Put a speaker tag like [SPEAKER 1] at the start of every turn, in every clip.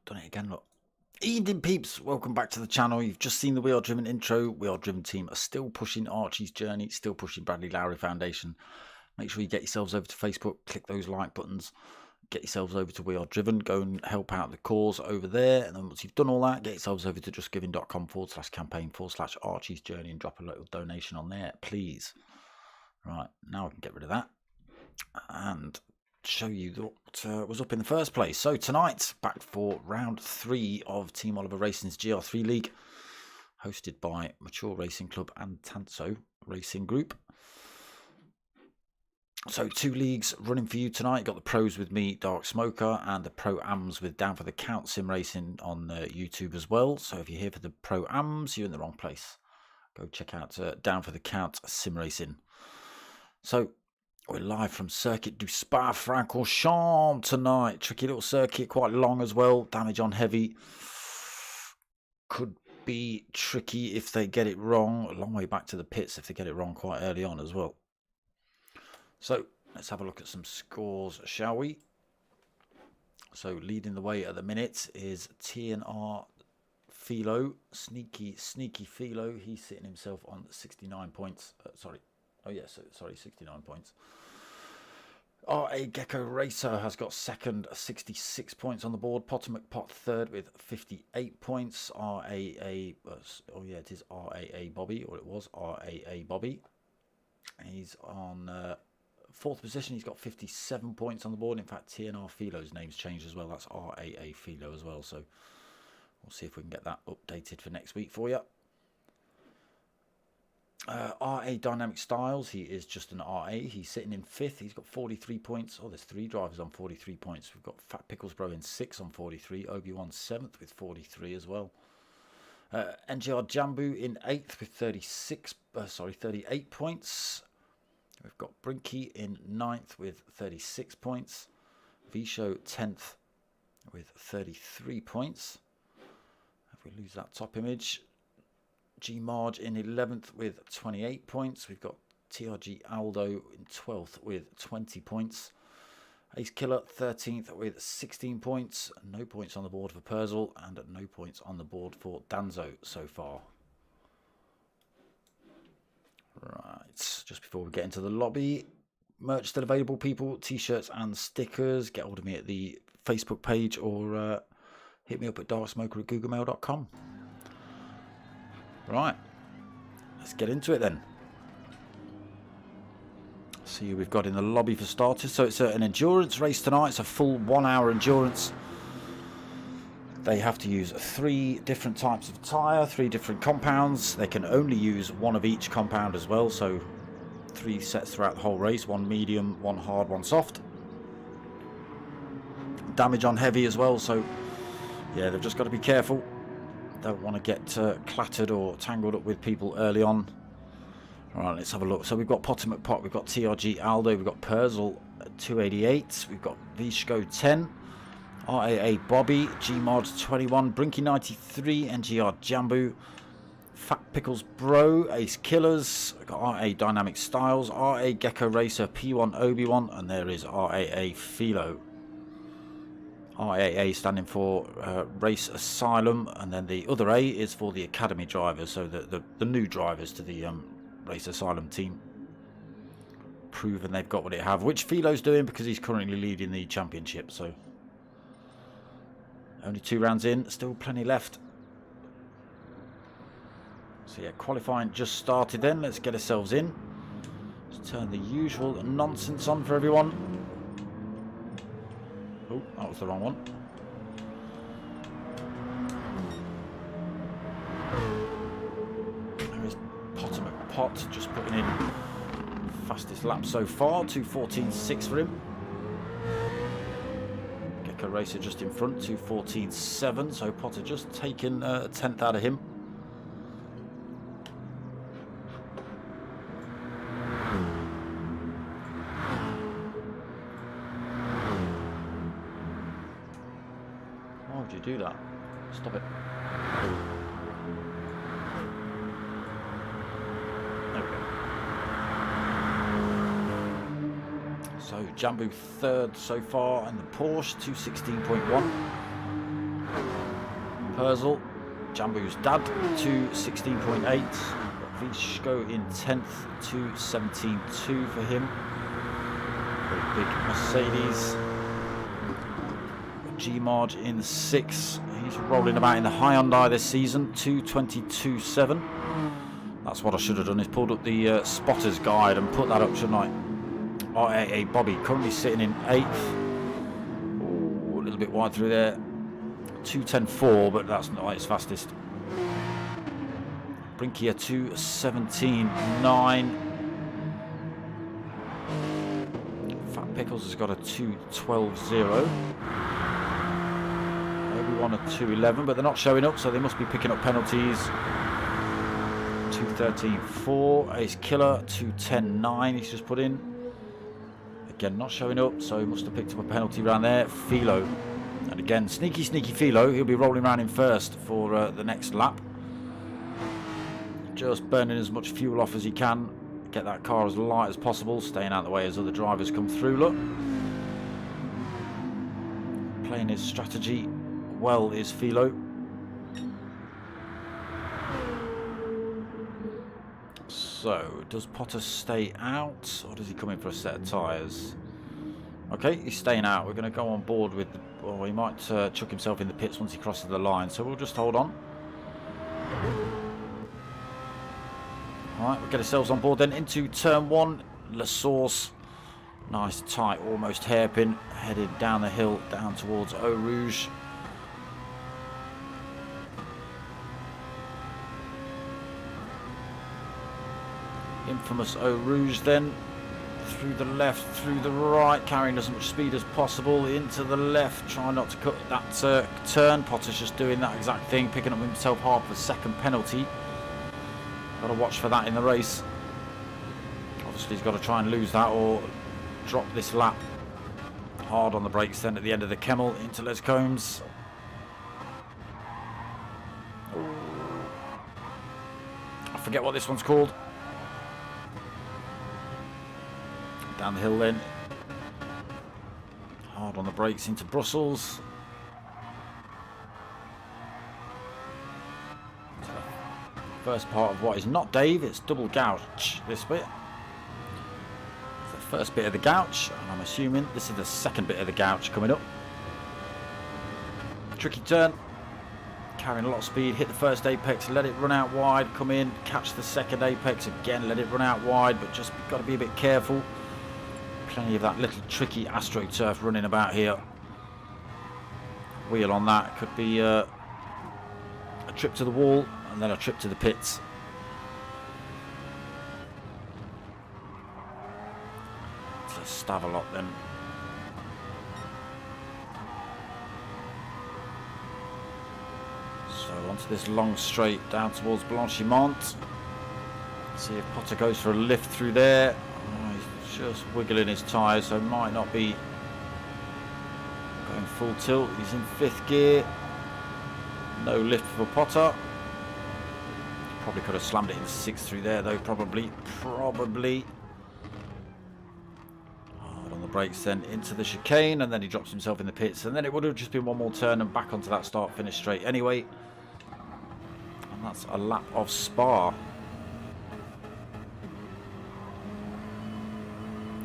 [SPEAKER 1] Done it again, look. Evening peeps, welcome back to the channel. You've just seen the We Are Driven intro. We Are Driven team are still pushing Archie's journey, still pushing Bradley Lowry Foundation. Make sure you get yourselves over to Facebook, click those like buttons, get yourselves over to We Are Driven, go and help out the cause over there. And then once you've done all that, get yourselves over to justgiving.com/campaign/Archie's journey and drop a little donation on there, please. Right, now I can get rid of that and show you what was up in the first place. So tonight, back for round 3 of Team Oliver Racing's Gr3 League, hosted by Mature Racing Club and Tanso Racing Group. So 2 leagues running for you tonight. You've got the pros with me, Dark Smoker, and the Pro-Ams with Down for the Count Sim Racing on YouTube as well. So if you're here for the Pro-Ams, you're in the wrong place. Go check out Down for the Count Sim Racing. So we're live from Circuit de Spa Francorchamps tonight. Tricky little circuit, quite long as well. Damage on heavy. Could be tricky if they get it wrong. A long way back to the pits if they get it wrong quite early on as well. So let's have a look at some scores, shall we? So leading the way at the minute is TNR Philo. Sneaky Philo. He's sitting himself on 69 points. Sorry, 69 points. RA Gr3 has got second, 66 points on the board. Potter McPot third with 58 points. It is RAA Bobby, or it was RAA Bobby. He's on 4th position. He's got 57 points on the board. In fact, TNR Philo's name's changed as well. That's RAA Philo as well. So we'll see if we can get that updated for next week for you. RA Dynamic Styles, he is just an RA. He's sitting in 5th. He's got 43 points. Oh, there's 3 drivers on 43 points. We've got Fat Pickles Bro in 6th on 43. Obi-Wan 7th with 43 as well. NGR Jambu in 8th with 38 points. We've got Brinky in 9th with 36 points. V-Show 10th with 33 points. If we lose that top image. G Marge in 11th with 28 points. We've got TRG Aldo in 12th with 20 points. Ace Killer 13th with 16 points. No points on the board for Purzel and no points on the board for Danzo so far. Right, just before we get into the lobby, merch still available, people. T-shirts and stickers. Get hold of me at the Facebook page or hit me up at darksmoker@googlemail.com. Right, let's get into it then. See who we've got in the lobby for starters. So it's an endurance race tonight. It's a full 1 hour endurance. They have to use 3 different types of tyre, 3 different compounds. They can only use 1 of each compound as well. So 3 sets throughout the whole race. 1 medium, 1 hard, 1 soft. Damage on heavy as well. So yeah, they've just got to be careful. Don't want to get clattered or tangled up with people early on. All right, let's have a look. So we've got Potter McPot, we've got TRG Aldo, we've got Purzel at 288, we've got Vishko 10, RAA Bobby, Gmod 21, Brinky 93, NGR Jambu, Fat Pickles Bro, Ace Killers, we've got RA Dynamic Styles, RA Gecko Racer, P1 Obi-Wan, and there is RAA Philo. RAA standing for Race Asylum, and then the other A is for the Academy drivers, so the new drivers to the Race Asylum team. Proven they've got what they have, which Philo's doing because he's currently leading the championship. So only 2 rounds in, still plenty left. So yeah, qualifying just started then. Let's get ourselves in. Let's turn the usual nonsense on for everyone. Oh, that was the wrong one. There is Potter McPot just putting in fastest lap so far, 2:14.6 for him. Gr3 just in front, 2:14.7, so Potter just taking a tenth out of him. Why would you do that? Stop it. There we go. So Jambu third so far, and the Porsche 2:16.1. Perzel, Jambu's dad, 2:16.8. Vishko in 10th, 2:17.2 for him. Very big Mercedes. G-Marge in 6th. He's rolling about in the Hyundai this season, 2:22.7. That's what I should have done, is pulled up the spotters guide and put that up, shouldn't I? RAA Bobby currently sitting in 8th. Ooh, a little bit wide through there. 2:10.4, but that's not his fastest. Brinkia 2:17.9. Fat Pickles has got a 2:12.0. Obi-Wan a 2:11, but they're not showing up, so they must be picking up penalties. 2:13.4. Ace Killer 2:10.9. He's just put in. Again, not showing up, so he must have picked up a penalty around there. Philo. And again, sneaky Philo. He'll be rolling around in first for the next lap. Just burning as much fuel off as he can. Get that car as light as possible, staying out of the way as other drivers come through. Look. Playing his strategy well is Philo. So, does Potter stay out, or does he come in for a set of tyres? Okay, he's staying out. We're going to go on board with the... Well, he might chuck himself in the pits once he crosses the line, so we'll just hold on. Alright, we'll get ourselves on board then into turn 1. La Source. Nice, tight, almost hairpin. Headed down the hill, down towards Eau Rouge. Infamous Eau Rouge then. Through the left, through the right, carrying as much speed as possible. Into the left, trying not to cut that turn. Potter's just doing that exact thing, picking up himself half a second penalty. Got to watch for that in the race. Obviously he's got to try and lose that or drop this lap. Hard on the brakes then at the end of the Kemmel into Les Combes. I forget what this one's called. Down the hill then. Hard on the brakes into Brussels. So first part of what is not Dave, it's double gouge, this bit. It's the first bit of the gouge, and I'm assuming this is the second bit of the gouge coming up. Tricky turn. Carrying a lot of speed, hit the first apex, let it run out wide, come in, catch the second apex again, let it run out wide, but just got to be a bit careful. Plenty of that little tricky AstroTurf running about here. Wheel on that could be a trip to the wall and then a trip to the pits. Let's stab a lot then. So onto this long straight down towards Blanchimont. See if Potter goes for a lift through there. Oh, he's just wiggling his tyres, so might not be going full tilt. He's in 5th gear. No lift for Potter. Probably could have slammed it in 6th through there though, probably. Hard on the brakes then into the chicane, and then he drops himself in the pits, and then it would have just been one more turn and back onto that start-finish straight anyway. And that's a lap of Spa.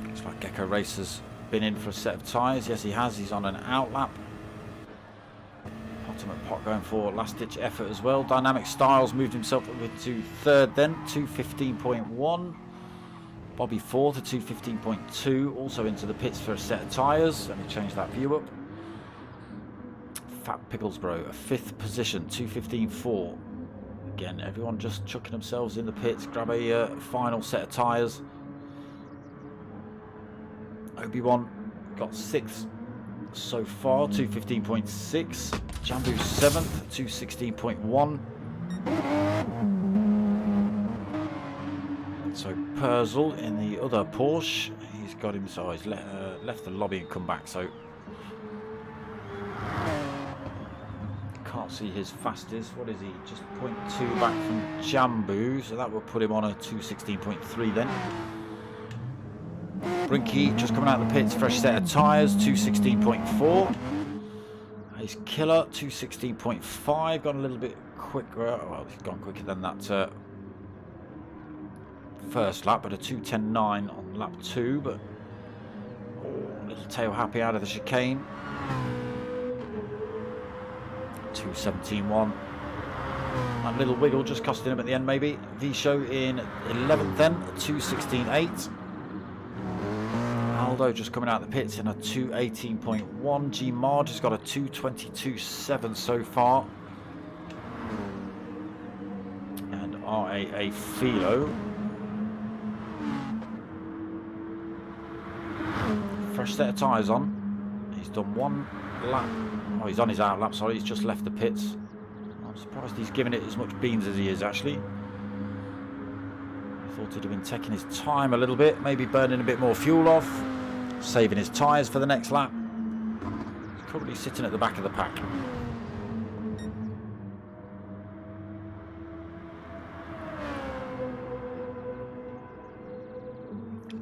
[SPEAKER 1] Looks like Gr3 has been in for a set of tyres. Yes, he has. He's on an out lap. Ultimate Pot going for last-ditch effort as well. Dynamic Styles moved himself up to 3rd then, 2:15.1. Bobby 4 to 2:15.2, also into the pits for a set of tyres. Let me change that view up. Fat Picklesboro, a 5th position, 2:15.4. Again, everyone just chucking themselves in the pits, grab a final set of tyres. Obi-Wan got 6th so far, 2:15.6. Jambu 7th, 2:16.1. So Purzel in the other Porsche, he's got him, so he's left the lobby and come back, so can't see his fastest. What is he? Just 0.2 back from Jambu, so that will put him on a 2:16.3 then. Brinky just coming out of the pits, fresh set of tyres, 2:16.4. He's Killer, 2:16.5, gone a little bit quicker. Well, he's gone quicker than that first lap, but a 2:10.9 on lap 2. But little tail happy out of the chicane. 2:17.1. That little wiggle just costing him at the end, maybe. V-Show in 11th then, 2:16.8. Aldo just coming out of the pits in a 2:18.1. G Marge has got a 2:22.7 so far. And RAA Philo. Fresh set of tyres on. He's done one lap. Oh, he's on his out lap, sorry. He's just left the pits. I'm surprised he's given it as much beans as he is, actually. Thought he'd have been taking his time a little bit, maybe burning a bit more fuel off, saving his tyres for the next lap. He's currently sitting at the back of the pack.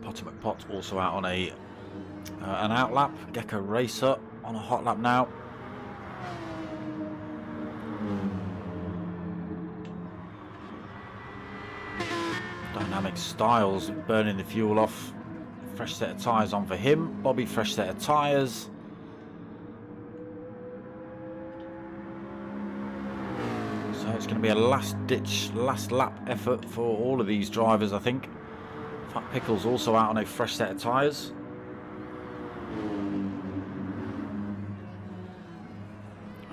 [SPEAKER 1] Potter McPot also out on an out lap. Gecko Racer on a hot lap now. Dynamic Styles burning the fuel off. Fresh set of tyres on for him. Bobby, fresh set of tyres. So it's going to be a last ditch, last lap effort for all of these drivers, I think. Fat Pickles also out on a fresh set of tyres.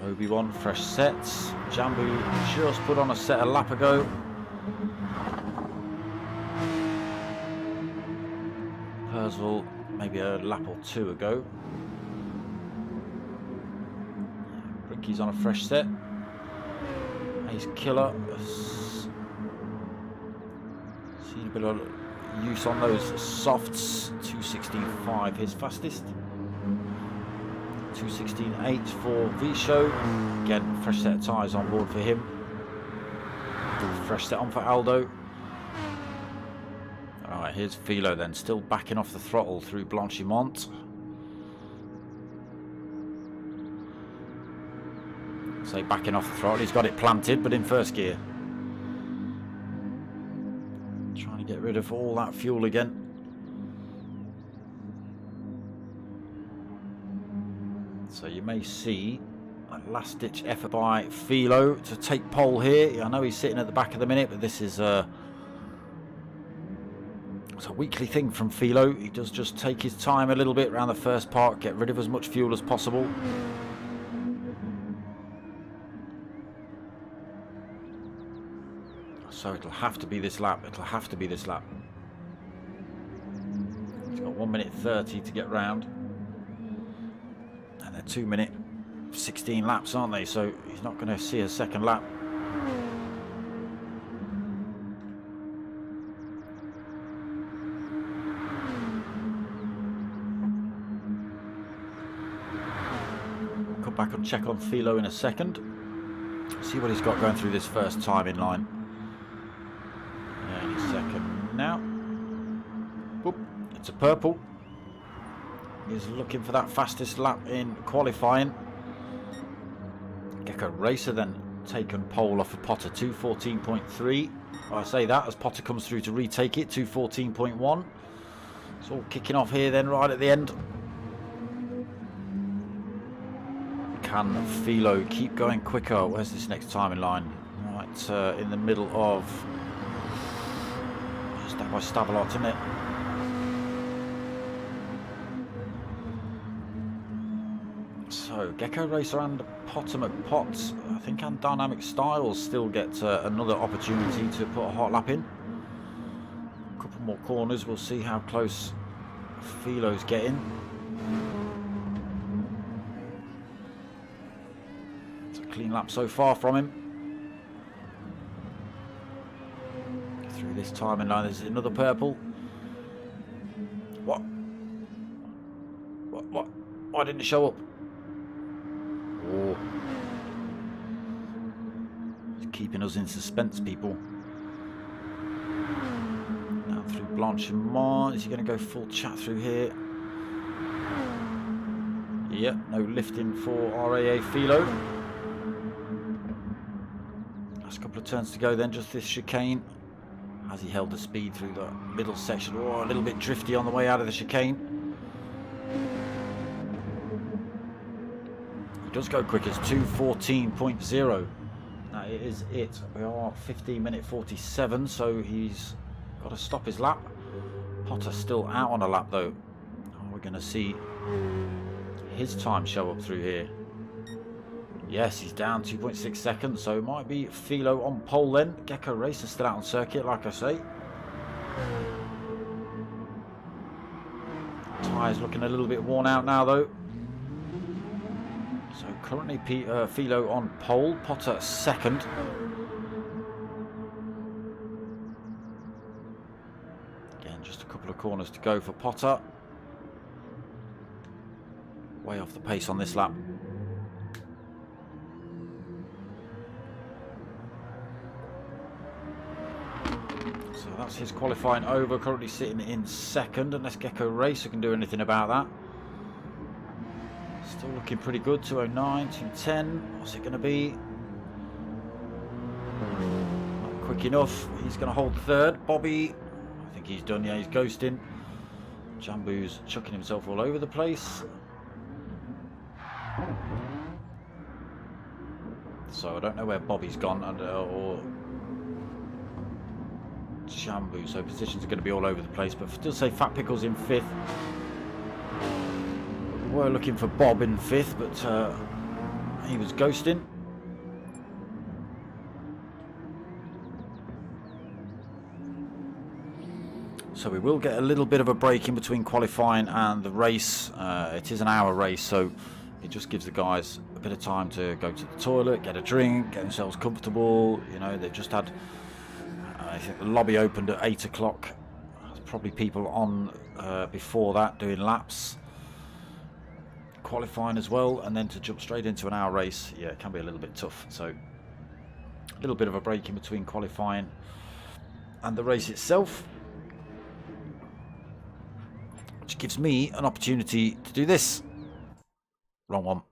[SPEAKER 1] Obi-Wan, fresh sets. Jambu just put on a set a lap ago. Purzel maybe a lap or two ago. Ricky's on a fresh set. He's Killer. Seen a bit of use on those softs. 2:16.5 his fastest. 2:16.8 for V-Show. Again, fresh set of tyres on board for him. Fresh set on for Aldo. Alright, here's Philo then, still backing off the throttle through Blanchimont. Say backing off the throttle, he's got it planted, but in first gear. Trying to get rid of all that fuel again. So you may see a last-ditch effort by Philo to take pole here. I know he's sitting at the back of the minute, but this is it's a weekly thing from Philo. He does just take his time a little bit around the first part, get rid of as much fuel as possible. So it'll have to be this lap. It'll have to be this lap. He's got 1:30 to get round. And they're 2 16 laps, aren't they? So he's not going to see a second lap. We'll come back and check on Philo in a second. See what he's got going through this first time in line. Any second now. Boop. It's a purple. He's looking for that fastest lap in qualifying. Gecko Racer then taken pole off of Potter, 2:14.3. I say that as Potter comes through to retake it, 2:14.1. It's all kicking off here then right at the end. Can Philo keep going quicker? Where's this next time in line? Right in the middle of Just down by Stavelot, isn't it? So, Gecko Racer and Potter McPotts, I think, and Dynamic Styles still get another opportunity to put a hot lap in. A couple more corners, we'll see how close Philo's getting. It's a clean lap so far from him. Through this timing line, there's another purple. What? Why didn't it show up? Oh. It's keeping us in suspense, people. Now through Blanchimont. Is he going to go full chat through here? Yep, no lifting for RAA Philo. Last couple of turns to go then, just this chicane. Has he held the speed through the middle section? Oh, a little bit drifty on the way out of the chicane. He does go quick as 2:14.0. That is it. We are 15:47, so he's got to stop his lap. Potter's still out on a lap though. Oh, we're going to see his time show up through here. Yes, he's down 2.6 seconds, so it might be Philo on pole then. Gecko Racer still out on circuit, like I say. Tyres looking a little bit worn out now, though. So currently Philo on pole, Potter second. Again, just a couple of corners to go for Potter. Way off the pace on this lap. So that's his qualifying over, currently sitting in second, unless Gecko Racer can do anything about that. Still looking pretty good, 209, 210, what's it going to be? Not quick enough, he's going to hold third. Bobby, I think he's done, yeah, he's ghosting. Jambu's chucking himself all over the place. So I don't know where Bobby's gone, or Jambu, so positions are going to be all over the place, but still say Fat Pickle's in fifth. We were looking for Bob in fifth, but he was ghosting. So we will get a little bit of a break in between qualifying and the race. It is an hour race, so it just gives the guys a bit of time to go to the toilet, get a drink, get themselves comfortable. You know, they've just had, I think the lobby opened at 8 o'clock. There's probably people on before that doing laps, qualifying as well, and then to jump straight into an hour race, yeah, it can be a little bit tough. So a little bit of a break in between qualifying and the race itself, which gives me an opportunity to do this. Wrong one.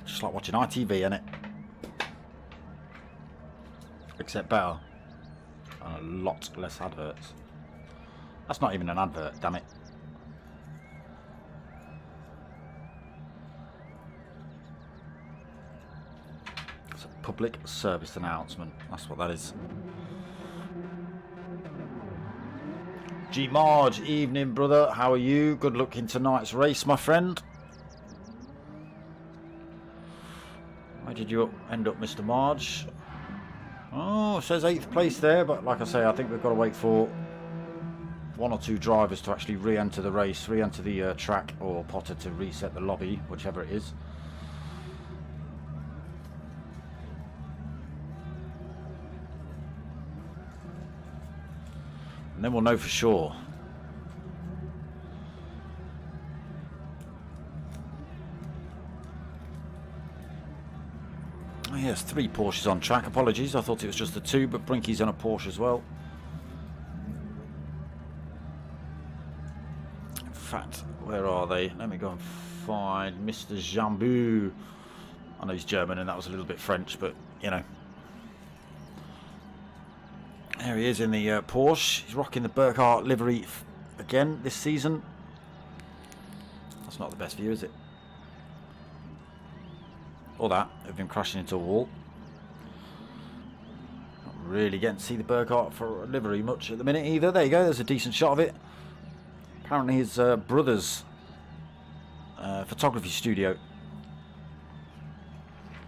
[SPEAKER 1] Just like watching ITV, innit? Except better. And a lot less adverts. That's not even an advert, damn it. It's a public service announcement. That's what that is. G Marge, evening brother. How are you? Good luck in tonight's race, my friend. Where did you end up, Mr. Marge? Oh, it says 8th place there, but like I say, I think we've got to wait for one or two drivers to actually re-enter the race, re-enter the track, or Potter to reset the lobby, whichever it is. And then we'll know for sure. Oh yes, 3 Porsches on track. Apologies, I thought it was just the 2, but Brinky's on a Porsche as well. fact, where are they? Let me go and find Mr. Jambu. I know he's German and that was a little bit French, but you know. There he is in the Porsche. He's rocking the Burkhardt livery again this season. That's not the best view, is it? Or that, of him crashing into a wall. Not really getting to see the Burkhardt for livery much at the minute either. There you go, there's a decent shot of it. Apparently his brother's photography studio.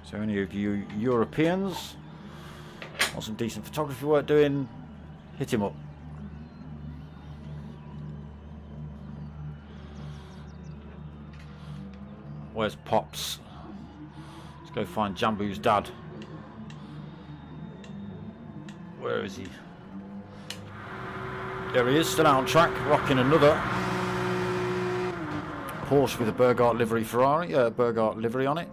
[SPEAKER 1] So any of you Europeans want some decent photography work doing, hit him up. Where's Pops? Let's go find Jambu's dad. Where is he? There he is, still out on track, rocking another Porsche with a Burkhardt livery Burkhardt livery on it.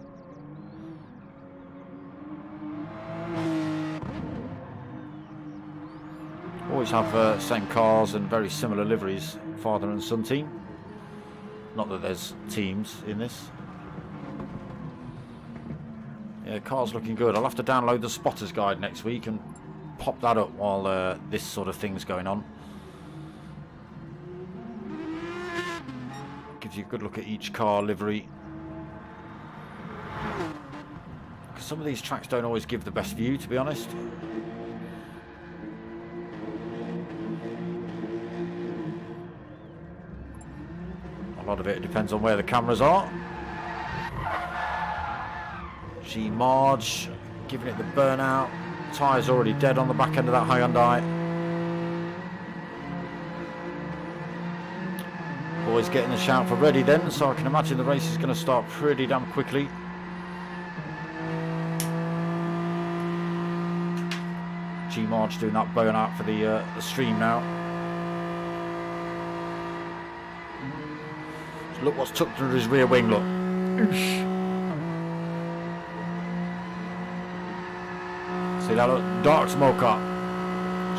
[SPEAKER 1] Always have same cars and very similar liveries, father and son team. Not that there's teams in this. Yeah, car's looking good. I'll have to download the Spotter's Guide next week and pop that up while this sort of thing's going on. Gives you a good look at each car livery. Because some of these tracks don't always give the best view, to be honest. A lot of it depends on where the cameras are. G Marge giving it the burnout. Tyre's already dead on the back end of that Hyundai. Boys getting the shout for ready then, so I can imagine the race is going to start pretty damn quickly. G Marge doing that burnout for the stream now. Look what's tucked under his rear wing, look. Oosh. See that, look? Dark smoker.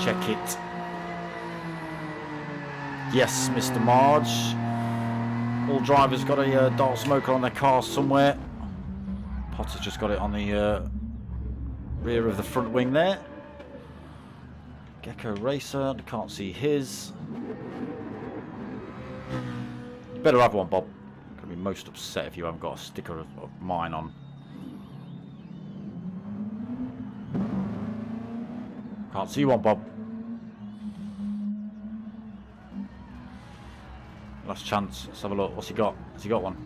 [SPEAKER 1] Check it. Yes, Mr. Marge. All drivers got a dark smoker on their car somewhere. Potter's just got it on the rear of the front wing there. Gecko Racer, can't see his. Better have one, Bob. I'm going to be most upset if you haven't got a sticker of mine on. Can't see one, Bob. Last chance. Let's have a look. What's he got? Has he got one?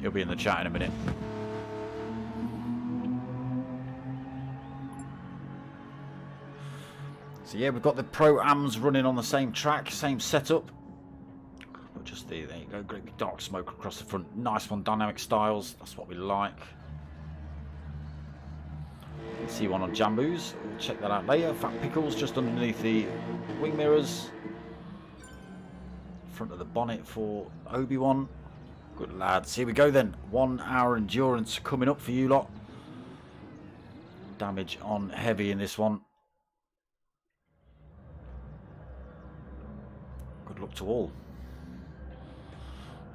[SPEAKER 1] He'll be in the chat in a minute. So yeah, we've got the Pro-Ams running on the same track, same setup. But just there you go, great big dark smoke across the front. Nice one, dynamic styles, that's what we like. See one on Jambu's, we'll check that out later. Fat Pickles just underneath the wing mirrors. Front of the bonnet for Obi-Wan. Good lads, here we go then. 1 hour endurance coming up for you lot. Damage on heavy in this one. Good luck to all.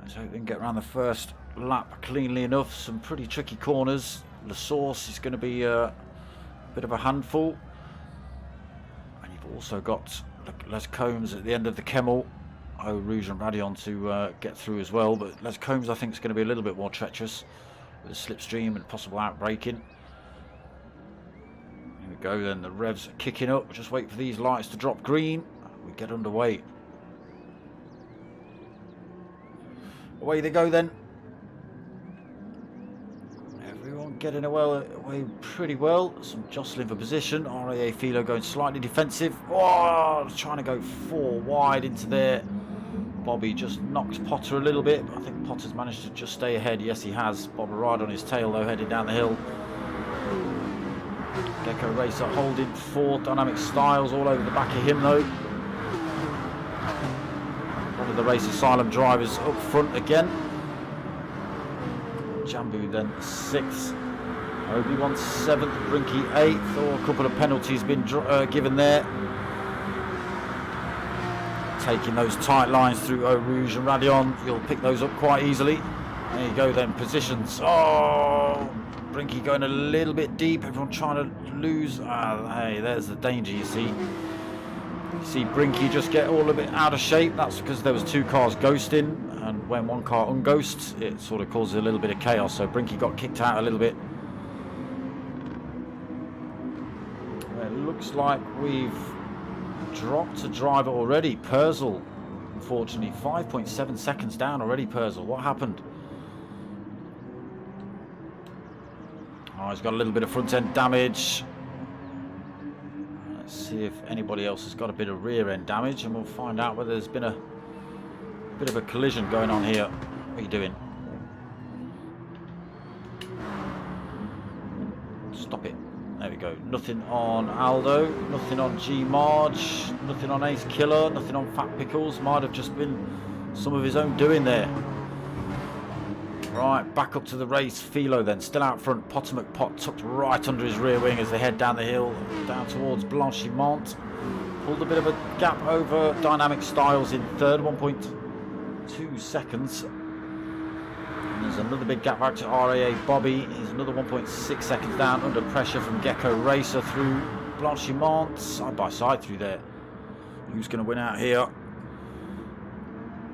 [SPEAKER 1] Let's hope we can get around the first lap cleanly enough. Some pretty tricky corners. La Source is going to be a bit of a handful. And you've also got Les Combs at the end of the Kemmel. Eau Rouge and Radion to get through as well. But Les Combs I think is going to be a little bit more treacherous with a slipstream and possible outbraking. Here we go then, the revs are kicking up. Just wait for these lights to drop green. We get underway. Away they go then. Everyone getting away pretty well. Some jostling for position. RAA Philo going slightly defensive. Oh, trying to go 4 wide into there. Bobby just knocks Potter a little bit. But I think Potter's managed to just stay ahead. Yes, he has. Bob a ride on his tail though, heading down the hill. Gecko Racer holding 4 dynamic styles all over the back of him though. One of the Race Asylum drivers up front again. Jambu then 6th. Obi-Wan 7th, Brinky 8th, or a couple of penalties been given there. Taking those tight lines through Eau Rouge and Radion, you'll pick those up quite easily. There you go then, positions. Oh, Brinky going a little bit deep, everyone trying to lose. Hey, there's the danger, you see. You see Brinky just get all a bit out of shape. That's because there was 2 cars ghosting, and when 1 car unghosts, it sort of causes a little bit of chaos. So Brinky got kicked out a little bit. It looks like we've dropped a driver already. Purcell, unfortunately, 5.7 seconds down already. Purcell, what happened? Oh, he's got a little bit of front end damage. Let's see if anybody else has got a bit of rear end damage, and we'll find out whether there's been a bit of a collision going on here. What are you doing? Stop it. There we go. Nothing on Aldo, nothing on G Marge, nothing on Ace Killer, nothing on Fat Pickles. Might have just been some of his own doing there. Right, back up to the race. Philo then, still out front. Potomac Pot tucked right under his rear wing as they head down the hill, down towards Blanchimont. Pulled a bit of a gap over Dynamic Styles in third, 1.2 seconds. And there's another big gap back to RAA Bobby. He's another 1.6 seconds down under pressure from Gecko Racer through Blanchimont. Side by side through there. Who's going to win out here?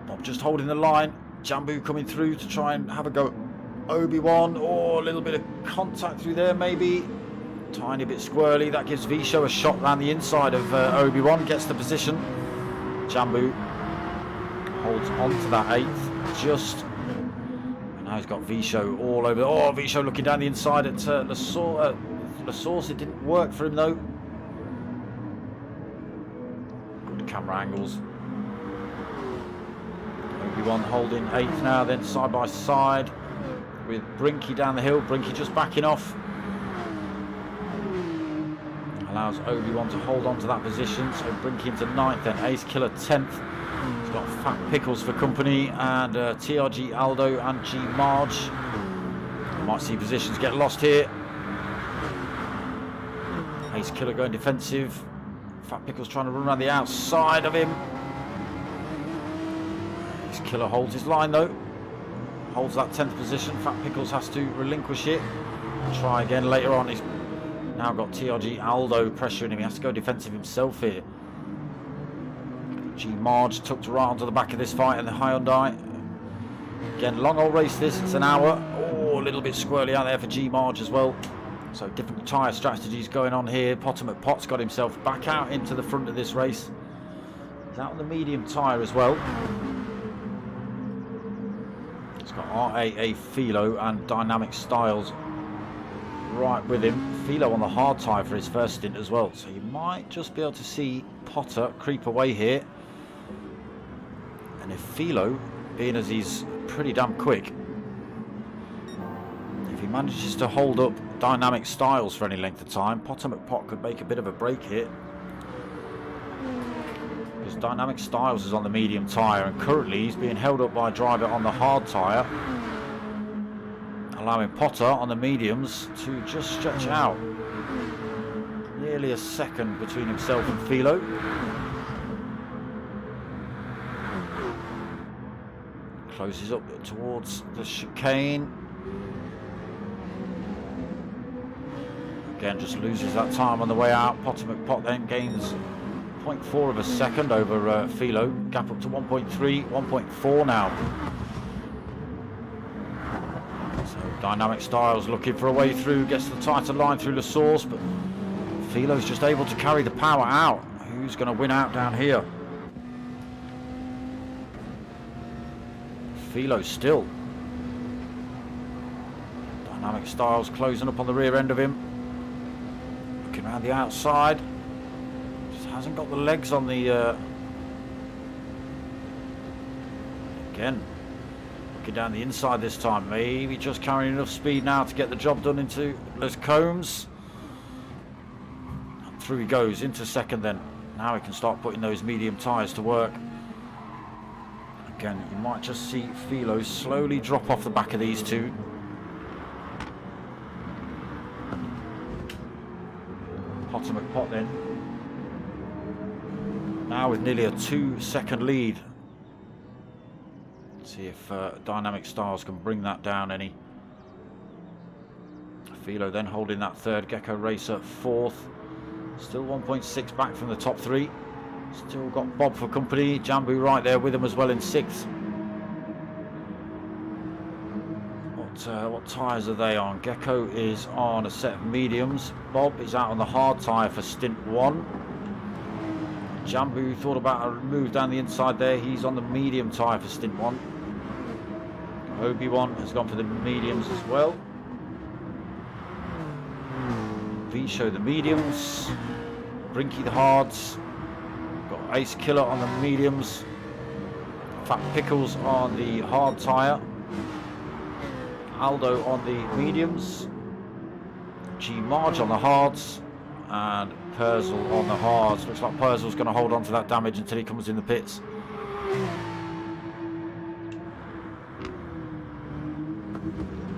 [SPEAKER 1] Bob just holding the line. Jambu coming through to try and have a go. Obi-Wan, oh, a little bit of contact through there maybe. Tiny bit squirrely. That gives Visho a shot around the inside of Obi-Wan. Gets the position. Jambu holds on to that 8th. Just. And now he's got Visho all over. Oh, Visho looking down the inside at La Source. It didn't work for him though. Good camera angles. Obi-Wan holding 8th now, then side by side with Brinky down the hill. Brinky just backing off. Allows Obi-Wan to hold on to that position. So Brinky into 9th, then Ace Killer 10th. He's got Fat Pickles for company, and TRG Aldo and G Marge. You might see positions get lost here. Ace Killer going defensive. Fat Pickles trying to run around the outside of him. Killer holds his line though, holds that 10th position. Fat Pickles has to relinquish it and try again later on. He's now got TRG Aldo pressuring him. He has to go defensive himself here. G Marge tucked right onto the back of this fight in the Hyundai. Again, long old race this, it's an hour. Oh, a little bit squirrely out there for G Marge as well. So different tyre strategies going on here. Potomac Pot's got himself back out into the front of this race. He's out on the medium tyre as well. He's got RAA Philo and Dynamic Styles right with him. Philo on the hard tyre for his first stint as well. So you might just be able to see Potter creep away here. And if Philo, being as he's pretty damn quick, if he manages to hold up Dynamic Styles for any length of time, Potomac Pot could make a bit of a break here. Because Dynamic Styles is on the medium tyre, and currently he's being held up by a driver on the hard tyre, allowing Potter on the mediums to just stretch out. Nearly a second between himself and Philo. Closes up towards the chicane. Again, just loses that time on the way out. Potomac Pot then gains 0.4 of a second over Philo. Gap up to 1.3, 1.4 now. So Dynamic Styles looking for a way through, gets the tighter line through the source, but Philo's just able to carry the power out. Who's going to win out down here? Philo still. Dynamic Styles closing up on the rear end of him. Looking around the outside. Just hasn't got the legs on the... Again, looking down the inside this time. Maybe just carrying enough speed now to get the job done into Les Combs. And through he goes into second then. Now he can start putting those medium tyres to work. Again, you might just see Philo slowly drop off the back of these two. Potter McPot then. Now with nearly a 2-second lead. See if Dynamic Styles can bring that down any. Philo then holding that third, Gr3 fourth. Still 1.6 back from the top three. Still got Bob for company. Jambu right there with him as well in sixth. What tyres are they on? Gecko is on a set of mediums. Bob is out on the hard tyre for stint one. Jambu thought about a move down the inside there. He's on the medium tyre for stint one. Obi-Wan has gone for the mediums as well. V-Show the mediums. Brinky the hards. Got Ace Killer on the mediums. Fat Pickles on the hard tyre. Aldo on the mediums. G Marge on the hards. And Purzel on the hards. Looks like Purzel's going to hold on to that damage until he comes in the pits.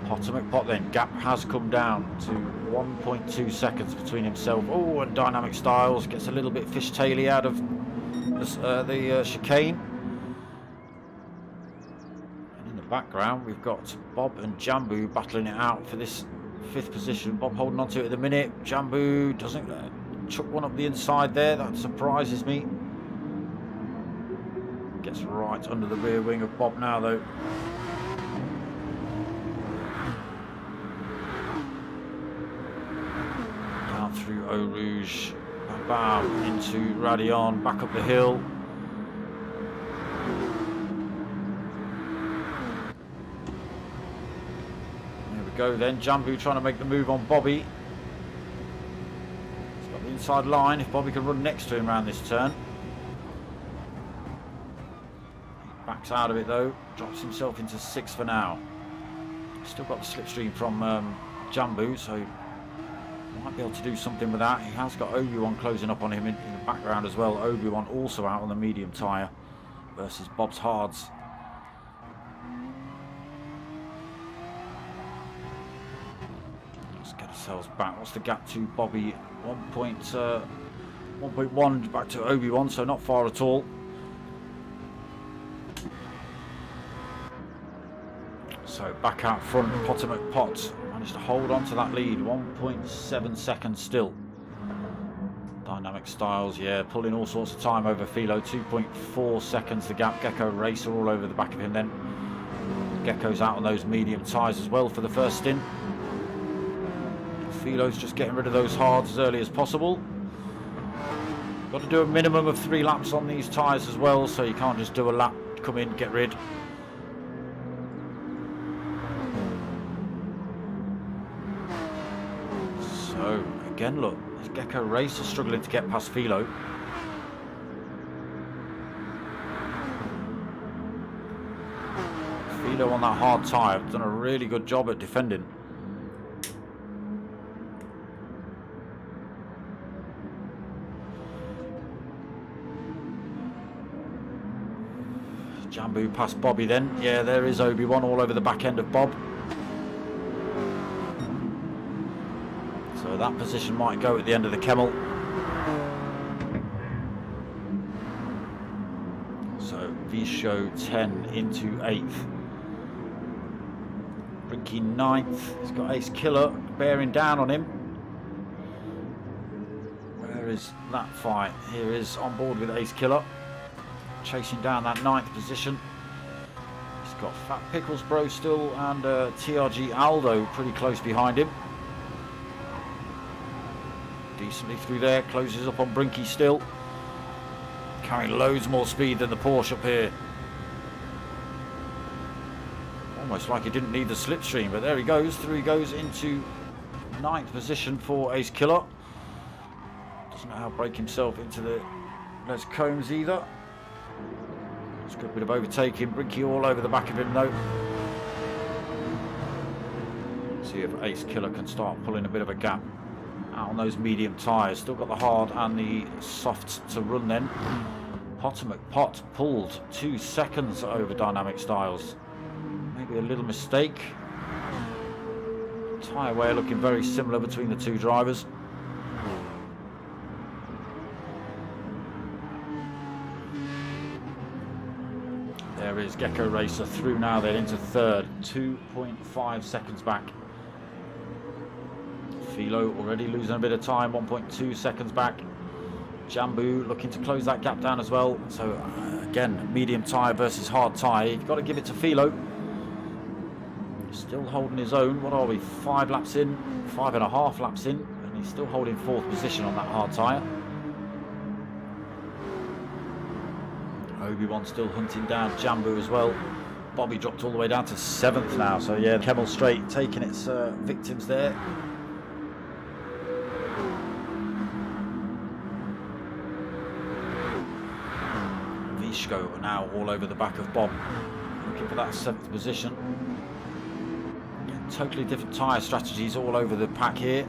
[SPEAKER 1] Potter McPot then. Gap has come down to 1.2 seconds between himself. Oh, and Dynamic Styles gets a little bit fishtaily out of the chicane. And in the background, we've got Bob and Jambu battling it out for this fifth position. Bob holding on to it at the minute. Jambu doesn't chuck one up the inside there. That surprises me. Gets right under the rear wing of Bob now, though. Down through Eau Rouge. Bam, into Radion. Back up the hill. Go then, Jambu trying to make the move on Bobby. He's got the inside line. If Bobby can run next to him around this turn. He backs out of it though, drops himself into sixth for now. Still got the slipstream from Jambu, so might be able to do something with that. He has got Obi-Wan closing up on him in the background as well. Obi-Wan also out on the medium tyre versus Bob's hards. Ourselves back. What's the gap to Bobby? 1.1 back to Obi-Wan, so not far at all. So back out front, Potter McPot managed to hold on to that lead. 1.7 seconds still. Dynamic Styles, yeah, pulling all sorts of time over Philo. 2.4 seconds the gap. Gr3 all over the back of him then. Gecko's out on those medium tyres as well for the first stint. Philo's just getting rid of those hards as early as possible. Got to do a minimum of 3 laps on these tyres as well, so you can't just do a lap, come in, get rid. So, again, look, Gr3 is struggling to get past Philo. Philo on that hard tyre, done a really good job at defending. Jambu past Bobby then. Yeah, there is Obi-Wan all over the back end of Bob. So that position might go at the end of the Kemmel. So V-Show 10 into 8th. Brinky 9th. He's got Ace Killer bearing down on him. Where is that fight? Here is on board with Ace Killer. Chasing down that 9th position. He's got Fat Pickles Bro still and TRG Aldo pretty close behind him. Decently through there, closes up on Brinky still. Carrying loads more speed than the Porsche up here. Almost like he didn't need the slipstream, but there he goes. Through he goes into 9th position for Ace Killer. Doesn't know how to break himself into the Les Combs either. It's a good bit of overtaking. Brinky all over the back of him though. See if Ace Killer can start pulling a bit of a gap out on those medium tyres. Still got the hard and the softs to run then. Potter McPot pulled 2 seconds over Dynamic Styles. Maybe a little mistake. Tyre wear looking very similar between the two drivers. as Gr3 are through now, then into third, 2.5 seconds back. Philo already losing a bit of time, 1.2 seconds back. Jambu looking to close that gap down as well. So again, medium tyre versus hard tyre. You've got to give it to Philo. Still holding his own. What are we? 5 laps in, 5.5 laps in, and he's still holding 4th position on that hard tyre. Obi-Wan still hunting down Jambu as well. Bobby dropped all the way down to 7th now. So yeah, Kemmel Straight taking its victims there. Vishko now all over the back of Bob, looking for that 7th position. Again, totally different tyre strategies all over the pack here.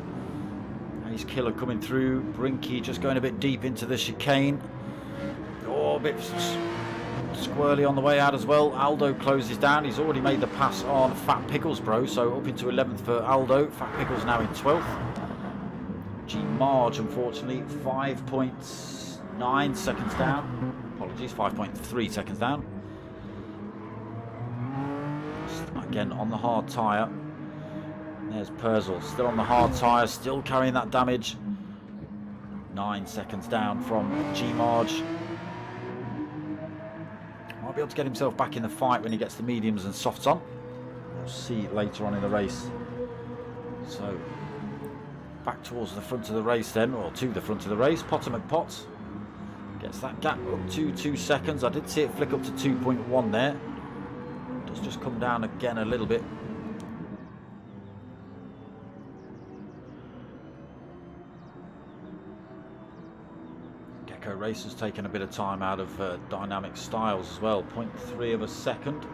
[SPEAKER 1] Ace Killer coming through. Brinky just going a bit deep into the chicane. Oh, a bit squirrely on the way out as well. Aldo closes down. He's already made the pass on Fat Pickles, bro. So up into 11th for Aldo. Fat Pickles now in 12th. G Marge, unfortunately, 5.9 seconds down. Apologies, 5.3 seconds down. Again on the hard tyre. There's Purzel, still on the hard tyre, still carrying that damage. 9 seconds down from G Marge. Might be able to get himself back in the fight when he gets the mediums and softs on. We'll see later on in the race. So back towards the front of the race then, or to the front of the race. Potter McPotts gets that gap up to 2 seconds. I did see it flick up to 2.1 there. Does just come down again a little bit. Gecko has taken a bit of time out of Dynamic Styles as well. 0.3 of a second.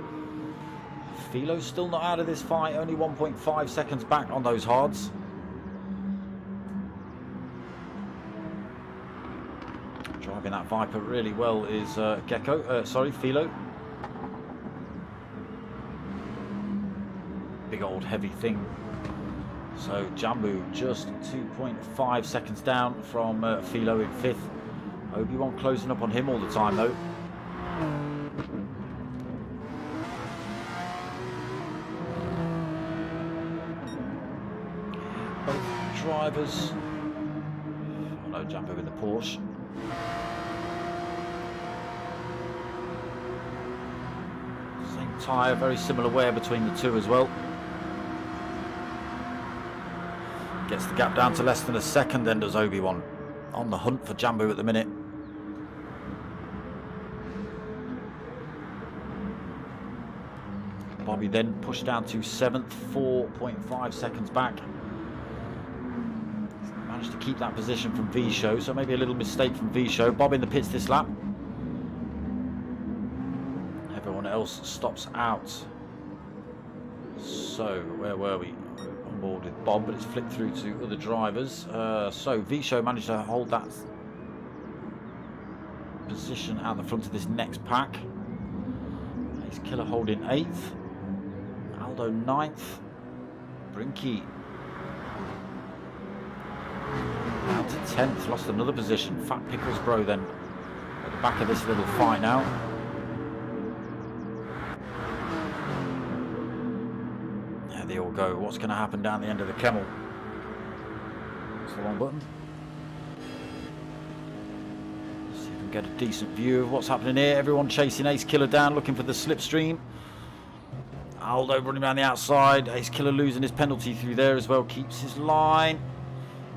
[SPEAKER 1] Philo's still not out of this fight. Only 1.5 seconds back on those hards. Driving that Viper really well is Philo. Big old heavy thing. So Jambu just 2.5 seconds down from Philo in 5th. Obi-Wan closing up on him all the time though. Both drivers. Oh no, Jambu in the Porsche. Same tyre, very similar wear between the two as well. Gets the gap down to less than a second, then does Obi-Wan. On the hunt for Jambu at the minute. Bobby then pushed down to 7th, 4.5 seconds back. Managed to keep that position from V-Show, so maybe a little mistake from V-Show. Bob in the pits this lap. Everyone else stops out. So, where were we? On board with Bob, but it's flipped through to other drivers. So, V-Show managed to hold that position out the front of this next pack. Ace Killer holding 8th. Aldo 9th. Brinky down to 10th, lost another position. Fat Pickles bro then at the back of this little fight now. There they all go. What's going to happen down the end of the Kemmel? That's the wrong button. Let's see if we can get a decent view of what's happening here. Everyone chasing Ace Killer down, looking for the slipstream. Aldo running around the outside. Ace Killer losing his penalty through there as well. Keeps his line.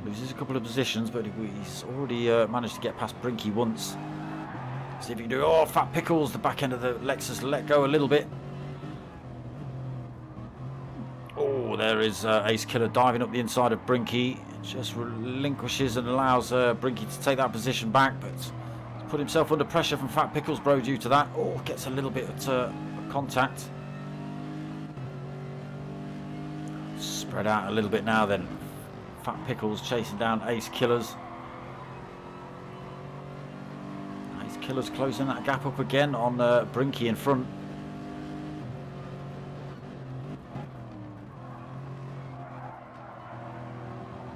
[SPEAKER 1] Loses a couple of positions, but he's already managed to get past Brinky once. See if he can do. Oh, Fat Pickles, the back end of the Lexus let go a little bit. Oh, there is Ace Killer diving up the inside of Brinky. Just relinquishes and allows Brinky to take that position back, but he's put himself under pressure from Fat Pickles bro due to that. Oh, gets a little bit of contact. Spread out a little bit now then. Fat Pickles chasing down Ace Killers. Ace Killers closing that gap up again on Brinky in front.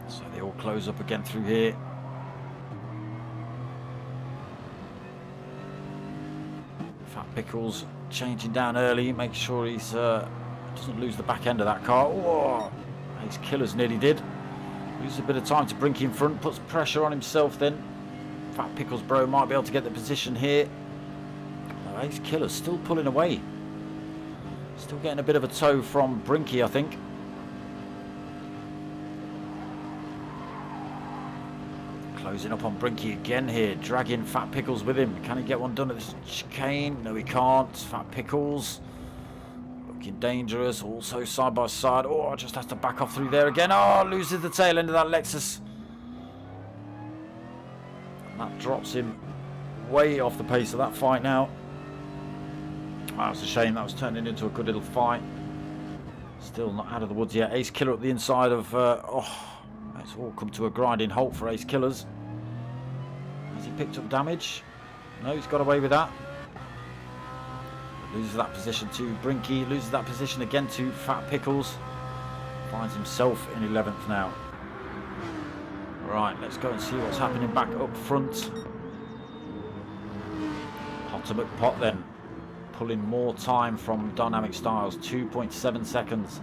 [SPEAKER 1] So they all close up again through here. Fat Pickles changing down early, make sure he's doesn't lose the back end of that car. Whoa, Ace Killer's nearly did. Loses a bit of time to Brinky in front, puts pressure on himself then. Fat Pickles bro might be able to get the position here. No, Ace Killer's still pulling away. Still getting a bit of a tow from Brinky, I think. Closing up on Brinky again here, dragging Fat Pickles with him. Can he get one done at this chicane? No, he can't. Fat Pickles looking dangerous, also side by side. Oh, just has to back off through there again. Oh, loses the tail end of that Lexus. And that drops him way off the pace of that fight now. That's a shame. That was turning into a good little fight. Still not out of the woods yet. Ace Killer up the inside of... it's all come to a grinding halt for Ace Killers. Has he picked up damage? No, he's got away with that. Loses that position to Brinky. Loses that position again to Fat Pickles. Finds himself in 11th now. Right, let's go and see what's happening back up front. Potter McPot then. Pulling more time from Dynamic Styles. 2.7 seconds.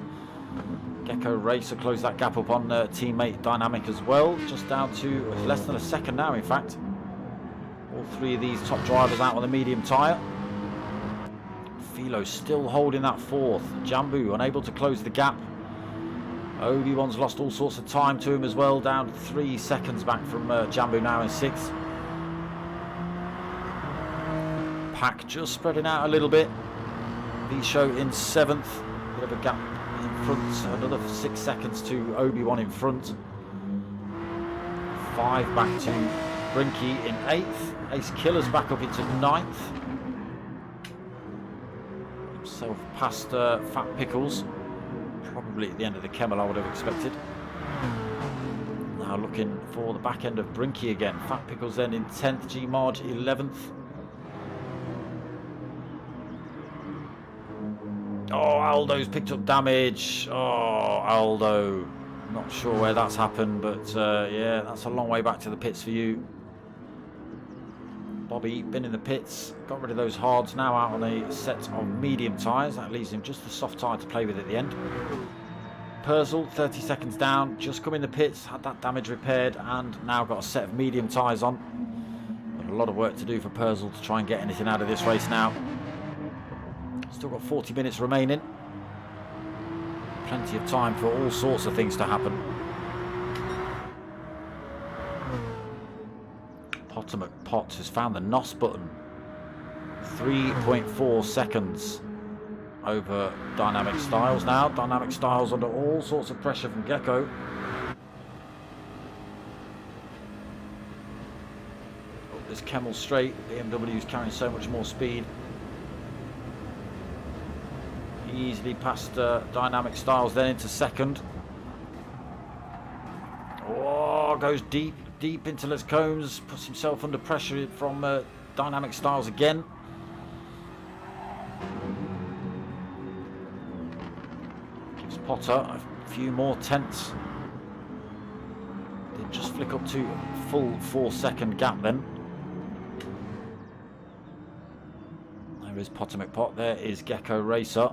[SPEAKER 1] Gr3 to close that gap up on teammate Dynamic as well. Just down to less than a second now, in fact. All three of these top drivers out on the medium tyre. Philo still holding that fourth. Jambu unable to close the gap. Obi-Wan's lost all sorts of time to him as well. Down 3 seconds back from Jambu now in 6th. Pack just spreading out a little bit. Visho in 7th. Bit of a gap in front. Another 6 seconds to Obi-Wan in front. 5 back to Brinky in 8th. Ace Killer's back up into 9th. Himself past Fat Pickles. Probably at the end of the Kemmel, I would have expected. Now looking for the back end of Brinky again. Fat Pickles then in 10th. G Marge 11th. Oh, Aldo's picked up damage. Oh, Aldo. Not sure where that's happened, but yeah, that's a long way back to the pits for you. Bobby been in the pits, got rid of those hards, now out on a set of medium tyres. That leaves him just the soft tyre to play with at the end. Purcell, 30 seconds down, just come in the pits, had that damage repaired, and now got a set of medium tyres on. Got a lot of work to do for Purcell to try and get anything out of this race now. Still got 40 minutes remaining. Plenty of time for all sorts of things to happen. Potter McPot has found the NOS button. 3.4 seconds over Dynamic Styles now. Dynamic Styles under all sorts of pressure from Gecko. Up this Kemmel straight. BMW's carrying so much more speed. Easily past Dynamic Styles then into 2nd. Oh, goes deep into Les Combs, puts himself under pressure from Dynamic Styles again. Gives Potter a few more tenths. Did just flick up to a full 4-second gap then. There is Potter McPot, there is Gecko Racer.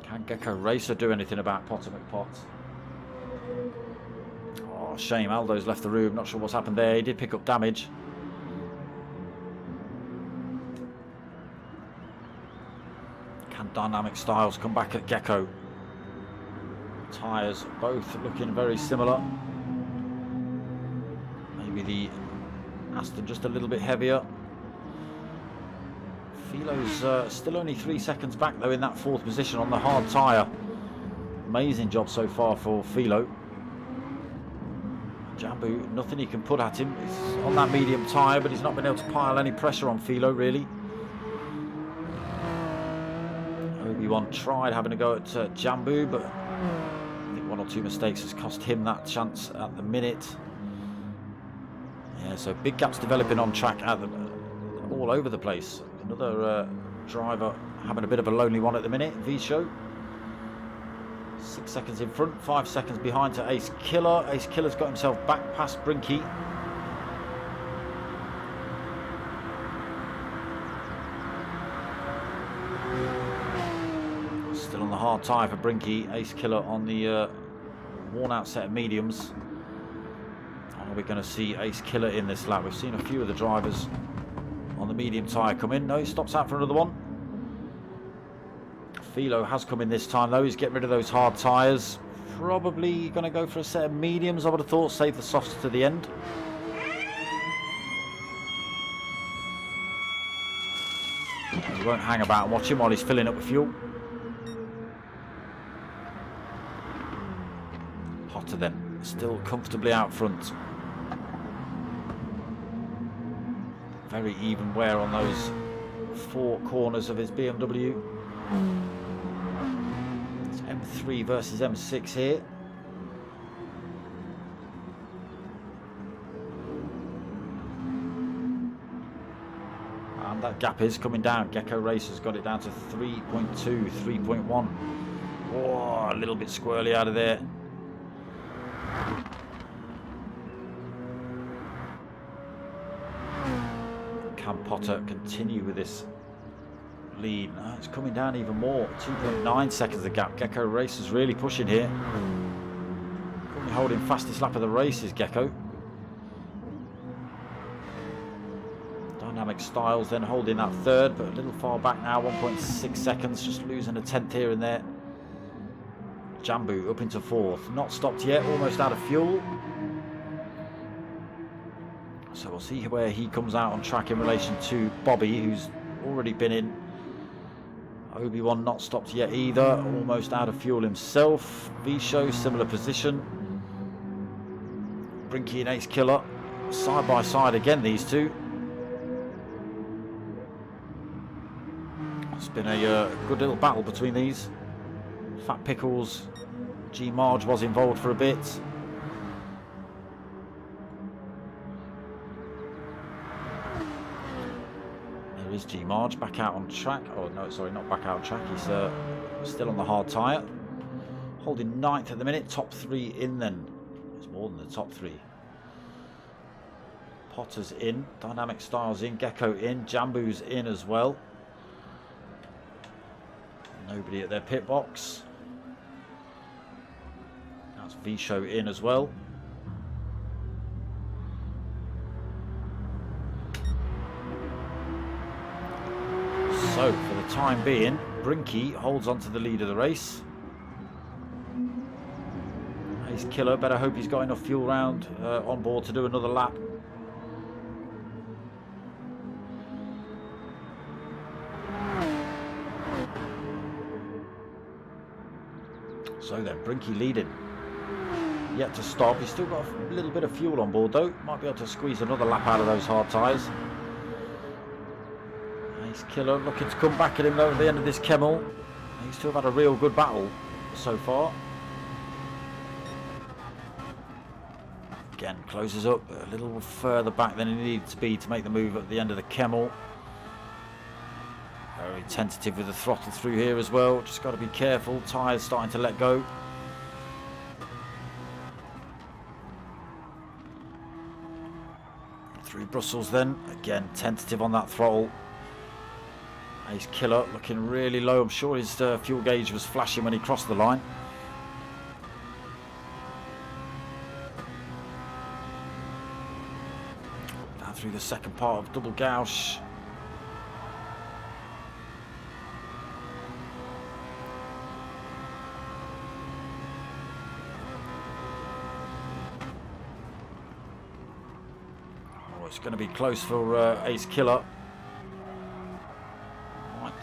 [SPEAKER 1] Can Gecko Racer do anything about Potter McPot? Oh, shame. Aldo's left the room. Not sure what's happened there. He did pick up damage. Can Dynamic Styles come back at Gecko? Tyres both looking very similar. Maybe the Aston just a little bit heavier. Philo's still only 3 seconds back though in that 4th position on the hard tyre. Amazing job so far for Philo. Jambu, nothing he can put at him. He's on that medium tyre, but he's not been able to pile any pressure on Philo really. Obi-Wan tried having a go at Jambu, but I think 1 or 2 mistakes has cost him that chance at the minute. Yeah, so big gaps developing on track all over the place. Another driver having a bit of a lonely one at the minute, Visho. 6 seconds in front, 5 seconds behind to Ace Killer. Ace Killer's got himself back past Brinky. hard tyre for Brinky. Ace Killer on the worn out set of mediums. Are we going to see Ace Killer in this lap? We've seen a few of the drivers on the medium tyre come in. No, he stops out for another one. Philo has come in this time though. He's getting rid of those hard tyres. Probably going to go for a set of mediums, I would have thought. Save the softs to the end. He won't hang about and watch him while he's filling up with fuel. Hotter then. Still comfortably out front. Very even wear on those 4 corners of his BMW. It's M3 versus M6 here. And that gap is coming down. Gr3 has got it down to 3.2, 3.1. Oh, a little bit squirrely out of there. Can Potter continue with this lead? No, it's coming down even more. 2.9 seconds the gap. Gecko is really pushing here. Currently holding fastest lap of the race is Gecko. Dynamic Styles then holding that third, but a little far back now. 1.6 seconds, just losing a tenth here and there. Jambu up into fourth. Not stopped yet, almost out of fuel. So we'll see where he comes out on track in relation to Bobby, who's already been in. Obi-Wan not stopped yet either, almost out of fuel himself. V-Show, similar position. Brinky and Ace Killer, side by side again, these two. It's been a good little battle between these. Fat Pickles, G Marge was involved for a bit. There is G Marge back out on track. Oh no, sorry, not back out on track. He's still on the hard tyre. Holding 9th at the minute. Top 3 in then. It's more than the top 3. Potter's in. Dynamic Styles in. Gecko in. Jambu's in as well. Nobody at their pit box. That's V-Show in as well. So, for the time being, Brinky holds on to the lead of the race. Ace Killer, better hope he's got enough fuel round on board to do another lap. So then, Brinky leading. Yet to stop. He's still got a little bit of fuel on board though. Might be able to squeeze another lap out of those hard tyres. Ace Killer looking to come back at him though at the end of this Kemmel. He's still had a real good battle so far. Again, closes up a little further back than he needed to be to make the move at the end of the Kemmel. Very tentative with the throttle through here as well. Just got to be careful. Tyres starting to let go. Through Brussels then. Again, tentative on that throttle. Ace Killer looking really low. I'm sure his fuel gauge was flashing when he crossed the line. Down through the second part of Double Gauche. It's going to be close for Ace Killer. Right.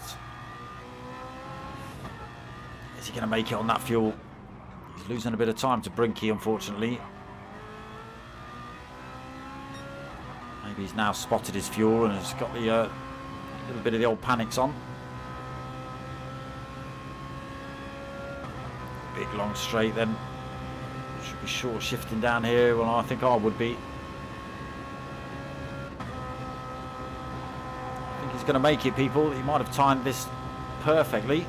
[SPEAKER 1] Is he going to make it on that fuel? He's losing a bit of time to Brinky, unfortunately. Maybe he's now spotted his fuel and has got the little bit of the old panics on. Big long straight then. Should be short shifting down here. Well, I think I would be. He's going to make it, people. He might have timed this perfectly.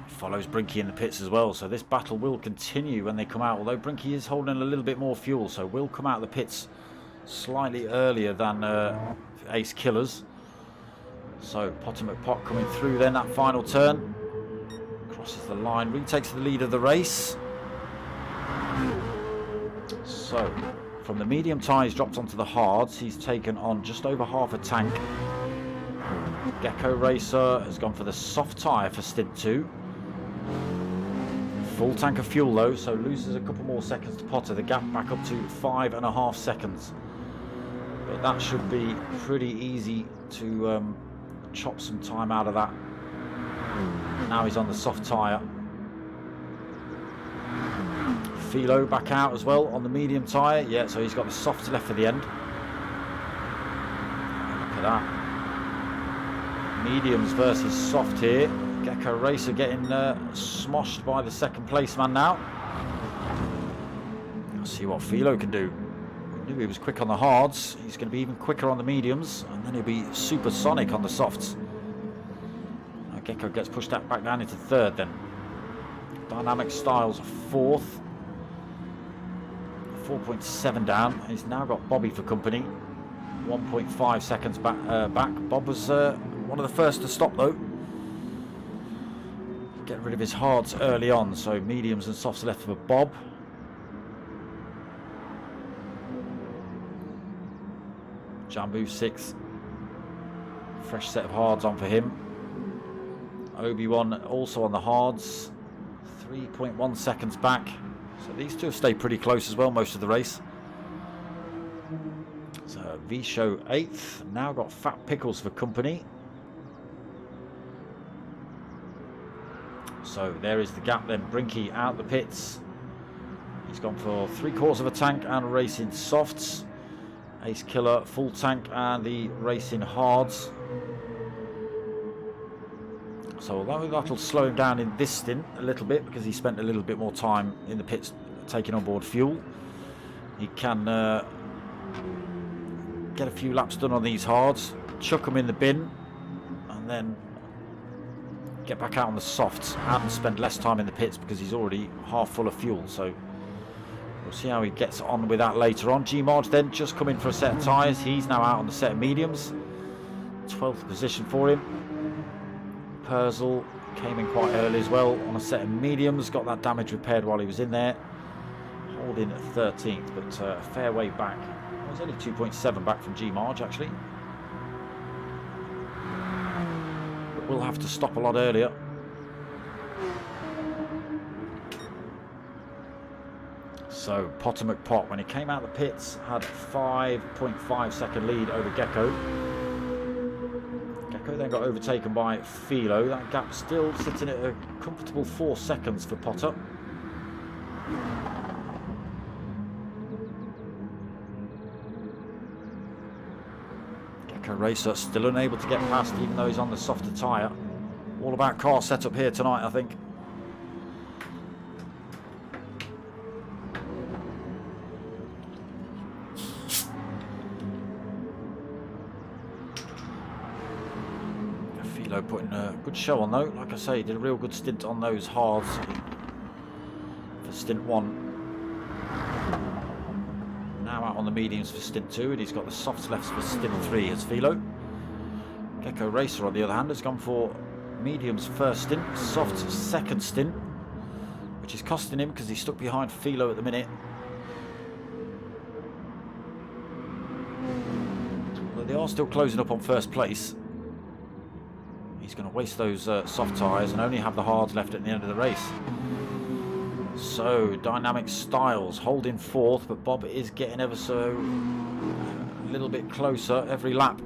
[SPEAKER 1] Follows Brinky in the pits as well, so this battle will continue when they come out, although Brinky is holding a little bit more fuel, so will come out of the pits slightly earlier than Ace Killers. So Potter McPot coming through then that final turn. Crosses the line, retakes the lead of the race. So from the medium tyres dropped onto the hards, he's taken on just over half a tank. Gecko Racer has gone for the soft tyre for stint 2. Full tank of fuel though, so loses a couple more seconds to Potter. The gap back up to 5.5 seconds. But that should be pretty easy to chop some time out of that. Now he's on the soft tyre. Philo back out as well on the medium tyre. Yeah, so he's got the softs left for the end. Look at that. Mediums versus soft here. Gecko Racer getting smoshed by the second place man now. Let's see what Philo can do. We knew he was quick on the hards. He's going to be even quicker on the mediums, and then he'll be supersonic on the softs. Now Gecko gets pushed back down into third then. Dynamic Styles fourth. 4.7 down. He's now got Bobby for company. 1.5 seconds back. Bob was one of the first to stop though. Get rid of his hards early on, so mediums and softs left for Bob. Jambu 6. Fresh set of hards on for him. Obi-Wan also on the hards. 3.1 seconds back. So these two have stayed pretty close as well most of the race. So V-Show 8th. Now got Fat Pickles for company. So there is the gap then. Brinky out the pits. He's gone for 3/4 of a tank and racing softs. Ace Killer full tank and the racing hards. So although that'll slow him down in this stint a little bit because he spent a little bit more time in the pits taking on board fuel, he can get a few laps done on these hards, chuck them in the bin, and then get back out on the softs and spend less time in the pits because he's already half full of fuel. So we'll see how he gets on with that later on. G-Marge then just come in for a set of tyres. He's now out on the set of mediums. 12th position for him. Purcell came in quite early as well on a set of mediums. Got that damage repaired while he was in there. Holding at 13th, but a fair way back. It was only 2.7 back from G-Marge actually. But we'll have to stop a lot earlier. So Potter McPot, when he came out of the pits, had 5.5 second lead over Gecko. Gecko then got overtaken by Philo. That gap still sitting at a comfortable 4 seconds for Potter. Gecko Racer still unable to get past even though he's on the softer tyre. All about car setup here tonight, I think. Putting a good show on though. Like I say, he did a real good stint on those hards for stint 1. Now out on the mediums for stint 2, and he's got the softs left for stint 3 as Philo. Gecko Racer on the other hand has gone for mediums first stint, softs second stint, which is costing him because he's stuck behind Philo at the minute. But they are still closing up on first place. He's going to waste those soft tyres and only have the hards left at the end of the race. So Dynamic Styles holding 4th, but Bob is getting ever so a little bit closer every lap.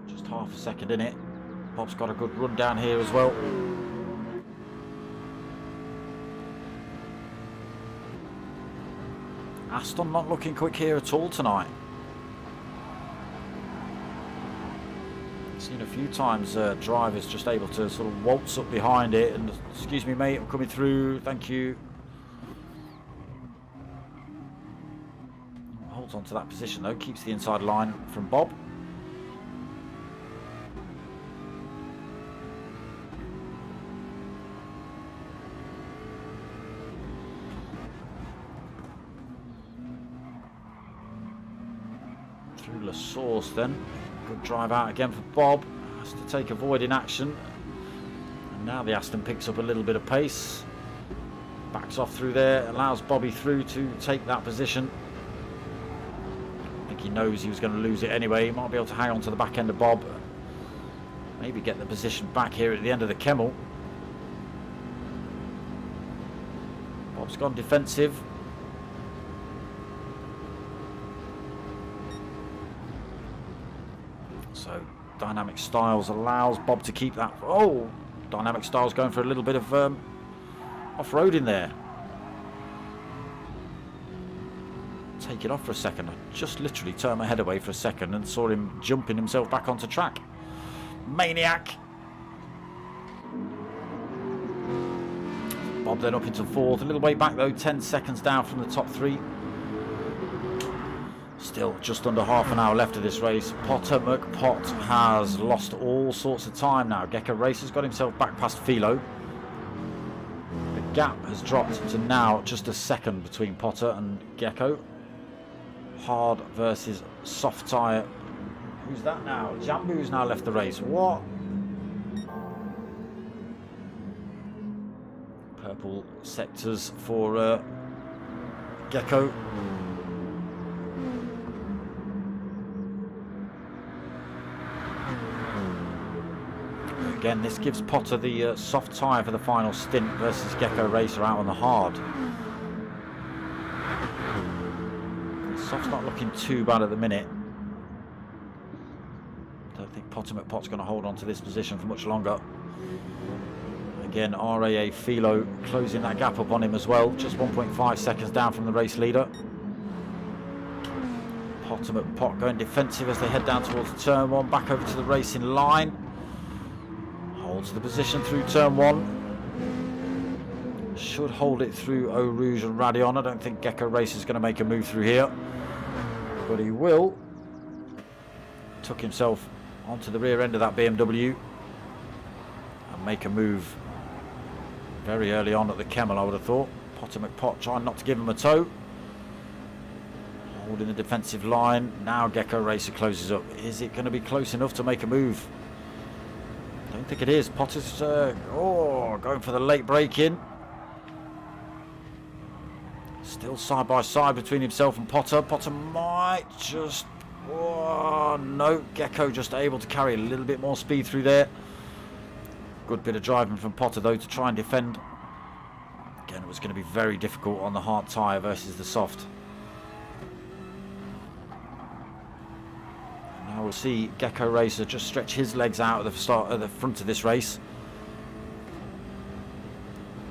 [SPEAKER 1] Just half a second in it. Bob's got a good run down here as well. Aston not looking quick here at all tonight. Seen a few times drivers just able to sort of waltz up behind it and, excuse me mate, I'm coming through, thank you. Holds on to that position though, keeps the inside line from Bob. Through La Source then. Good drive out again for Bob. Has to take avoiding action. And now the Aston picks up a little bit of pace. Backs off through there. Allows Bobby through to take that position. I think he knows he was going to lose it anyway. He might be able to hang on to the back end of Bob. Maybe get the position back here at the end of the Kemmel. Bob's gone defensive. So Dynamic Styles allows Bob to keep that. Oh, Dynamic Styles going for a little bit of off-roading there. Take it off for a second. I just literally turned my head away for a second and saw him jumping himself back onto track. Maniac. Bob then up into fourth. A little way back though, 10 seconds down from the top three. Still just under half an hour left of this race. Potter McPot has lost all sorts of time now. Gr3 has got himself back past Philo. The gap has dropped to now just a second between Potter and Gecko. Hard versus soft tyre. Who's that now? Jambu's now left the race. What? Purple sectors for Gecko. Again, this gives Potter the soft tyre for the final stint versus Gr3 out on the hard. The soft's not looking too bad at the minute. Don't think Potter McPot's going to hold on to this position for much longer. Again, RAA Philo closing that gap up on him as well. Just 1.5 seconds down from the race leader. Potter McPot going defensive as they head down towards turn one. Back over to the racing line. Holds the position through turn one. Should hold it through Eau Rouge and Radion. I don't think Gr3 is going to make a move through here, but he will. Took himself onto the rear end of that BMW and make a move very early on at the Kemmel, I would have thought. Potter McPot trying not to give him a tow. Holding the defensive line. Now Gr3 closes up. Is it going to be close enough to make a move? I don't think it is. Potter's going for the late break in. Still side by side between himself and Potter. Potter might just... Oh, no. Gecko just able to carry a little bit more speed through there. Good bit of driving from Potter, though, to try and defend. Again, it was going to be very difficult on the hard tyre versus the soft. Now we'll see Gr3 just stretch his legs out at the front of this race.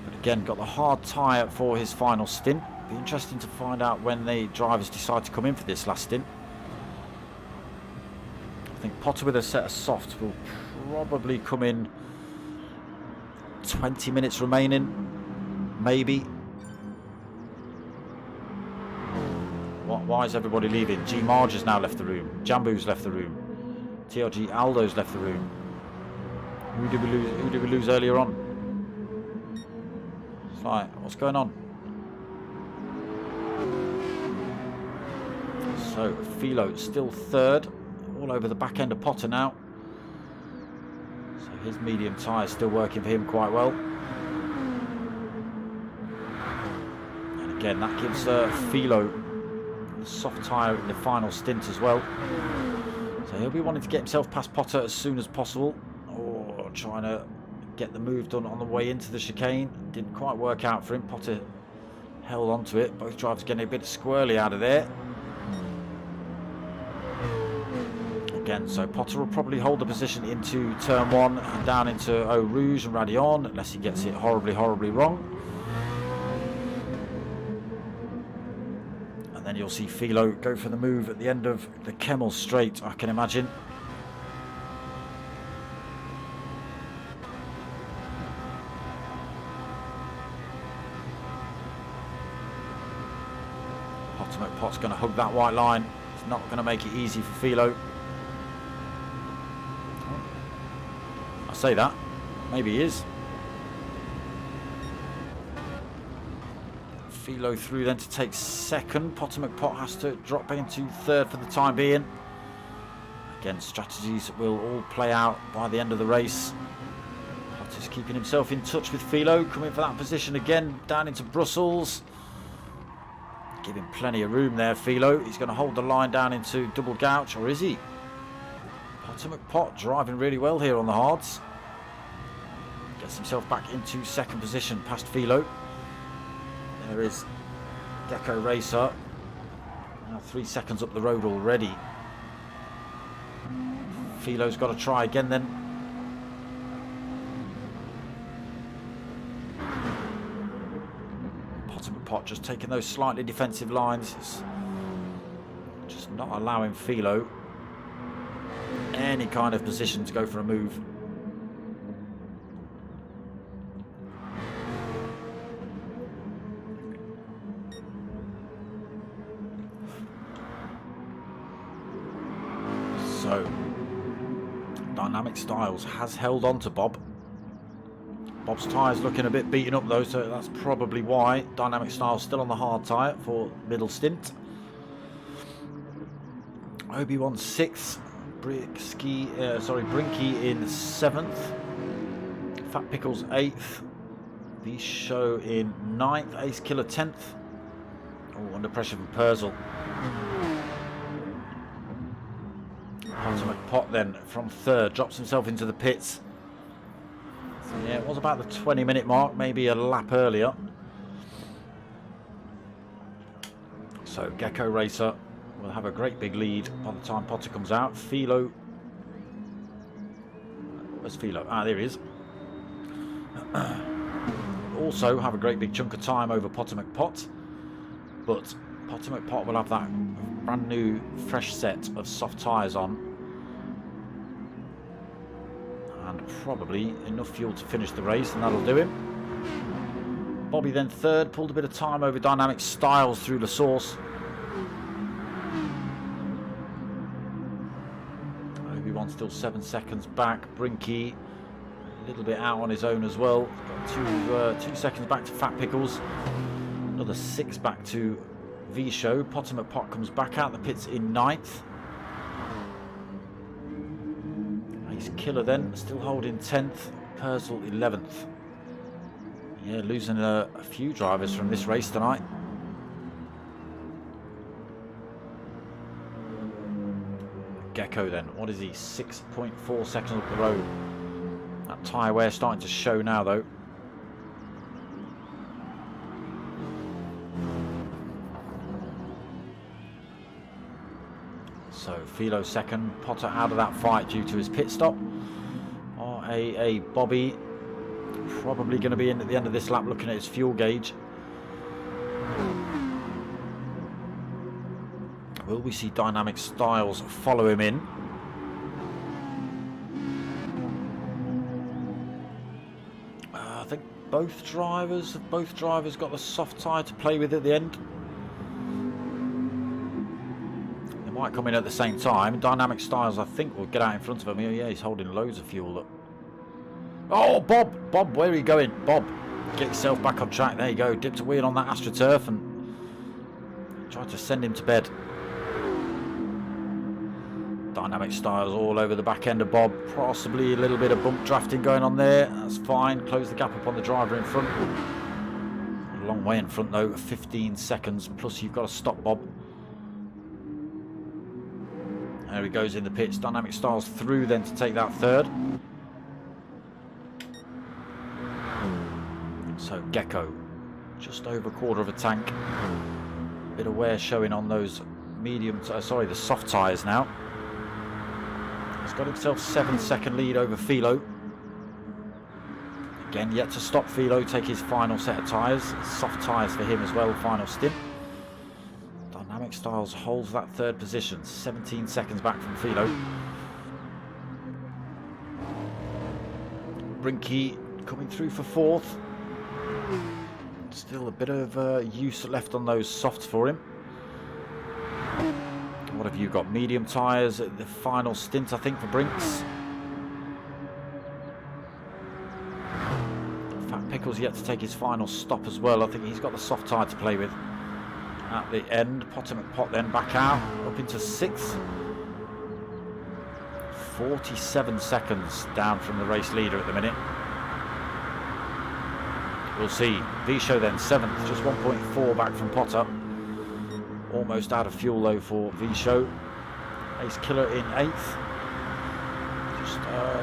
[SPEAKER 1] But again, got the hard tyre for his final stint. Be interesting to find out when the drivers decide to come in for this last stint. I think Potter with a set of softs will probably come in 20 minutes remaining, maybe. Why is everybody leaving? G Marge has now left the room. Jambu's left the room. TRG Aldo's left the room. Who did we lose? Who did we lose earlier on? It's like, what's going on? So Philo still third, all over the back end of Potter now. So his medium tyre is still working for him quite well. And again, that gives Philo soft tyre in the final stint as well. So he'll be wanting to get himself past Potter as soon as possible. Or trying to get the move done on the way into the chicane. Didn't quite work out for him. Potter held on to it. Both drivers getting a bit squirrely out of there. Again, so Potter will probably hold the position into turn one and down into Eau Rouge and Radion, unless he gets it horribly, horribly wrong. And then you'll see Philo go for the move at the end of the Kemmel straight, I can imagine. Potter McPot's going to hug that white line. It's not going to make it easy for Philo. I say that. Maybe he is. Philo through then to take second. Potter McPot has to drop into third for the time being. Again, strategies will all play out by the end of the race. Potter's keeping himself in touch with Philo, coming for that position again, down into Brussels. Giving plenty of room there, Philo. He's going to hold the line down into Double Gouch, or is he? Potter McPot driving really well here on the hards. Gets himself back into second position past Philo. There is Gr3. Now 3 seconds up the road already. Philo's got to try again then. Potter McPot just taking those slightly defensive lines. It's just not allowing Philo any kind of position to go for a move. So, Dynamic Styles has held on to Bob. Bob's tyre's looking a bit beaten up though, so that's probably why. Dynamic Styles still on the hard tyre for middle stint. Obi-Wan 6th, Brinky in 7th, Fat Pickles 8th, The Show in 9th, Ace Killer 10th. Oh, under pressure from Purcell. Potter McPot then from 3rd drops himself into the pits. So yeah, it was about the 20-minute mark, maybe a lap earlier. So Gr3 will have a great big lead by the time Potter comes out. Philo, where's Philo? Ah, there he is. Also have a great big chunk of time over Potter McPot, but Potter McPot will have that brand new fresh set of soft tyres on and probably enough fuel to finish the race, and that'll do him. Bobby then 3rd, pulled a bit of time over Dynamic Styles through the source. Obi-Wan still 7 seconds back. Brinky a little bit out on his own as well. Got 2 seconds back to Fat Pickles. Another 6 back to V-Show. Potter McPot comes back out the pits in 9th. Ace Killer then still holding 10th. Purcell 11th. Yeah, losing a few drivers from this race tonight. Gecko then, what is he? 6.4 seconds up the road. That tyre wear starting to show now though. So Philo 2nd, Potter out of that fight due to his pit stop. RAA Bobby probably going to be in at the end of this lap looking at his fuel gauge. Will we see Dynamic Styles follow him in? I think both drivers got the soft tyre to play with at the end. They might come in at the same time. Dynamic Styles, I think, will get out in front of him. Yeah, he's holding loads of fuel up. Oh, Bob, where are you going? Bob, get yourself back on track. There you go. Dipped a wheel on that AstroTurf and tried to send him to bed. Dynamic Styles all over the back end of Bob. Possibly a little bit of bump drafting going on there. That's fine. Close the gap up on the driver in front. A long way in front though. 15 seconds. Plus you've got to stop Bob. There he goes in the pits. Dynamic Styles through then to take that 3rd. So Gecko just over a quarter of a tank. Bit of wear showing on those the soft tyres now. He's got himself 7-second lead over Philo. Again, yet to stop Philo take his final set of tyres. Soft tyres for him as well, final stint. Dynamic Styles holds that 3rd position, 17 seconds back from Philo. Brinky coming through for 4th. Still a bit of use left on those softs for him. What have you got? Medium tyres at the final stint, I think, for Brinks. Fat Pickles yet to take his final stop as well. I think he's got the soft tyre to play with at the end. Potter McPot then back out, up into 6th. 47 seconds down from the race leader at the minute. We'll see. Visho then 7th, just 1.4 back from Potter. Almost out of fuel though for Visho. Ace Killer in 8th.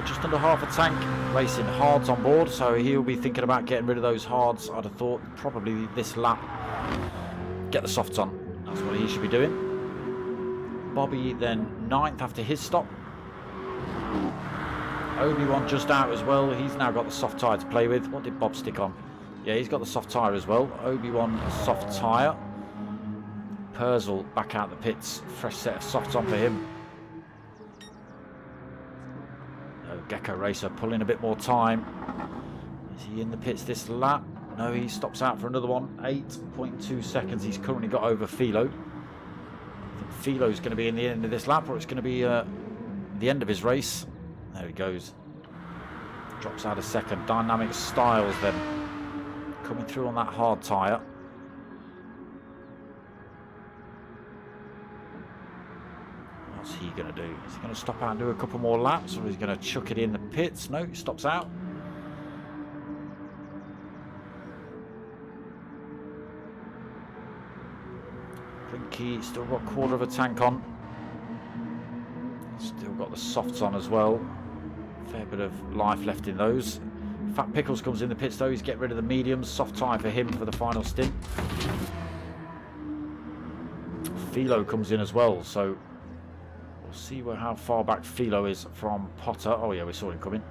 [SPEAKER 1] Just under half a tank, racing hards on board, so he'll be thinking about getting rid of those hards. I'd have thought probably this lap, get the softs on. That's what he should be doing. Bobby then 9th after his stop. Obi-Wan just out as well. He's now got the soft tyre to play with. What did Bob stick on? Yeah, he's got the soft tyre as well. Obi-Wan soft tyre. Purcell back out the pits. Fresh set of softs on for him. Gecko Racer pulling a bit more time. Is he in the pits this lap? No, he stops out for another one. 8.2 seconds he's currently got over Philo. I think Philo's going to be in the end of this lap, or it's going to be the end of his race. There he goes. Drops out a second. Dynamic Styles then coming through on that hard tyre. What's he going to do? Is he going to stop out and do a couple more laps, or is he going to chuck it in the pits? No, he stops out. Brinky still got quarter of a tank on. Still got the softs on as well. Fair bit of life left in those. Fat Pickles comes in the pits though. He's getting rid of the mediums. Soft tyre for him for the final stint. Philo comes in as well, so we'll see how far back Philo is from Potter. Oh yeah, we saw him coming.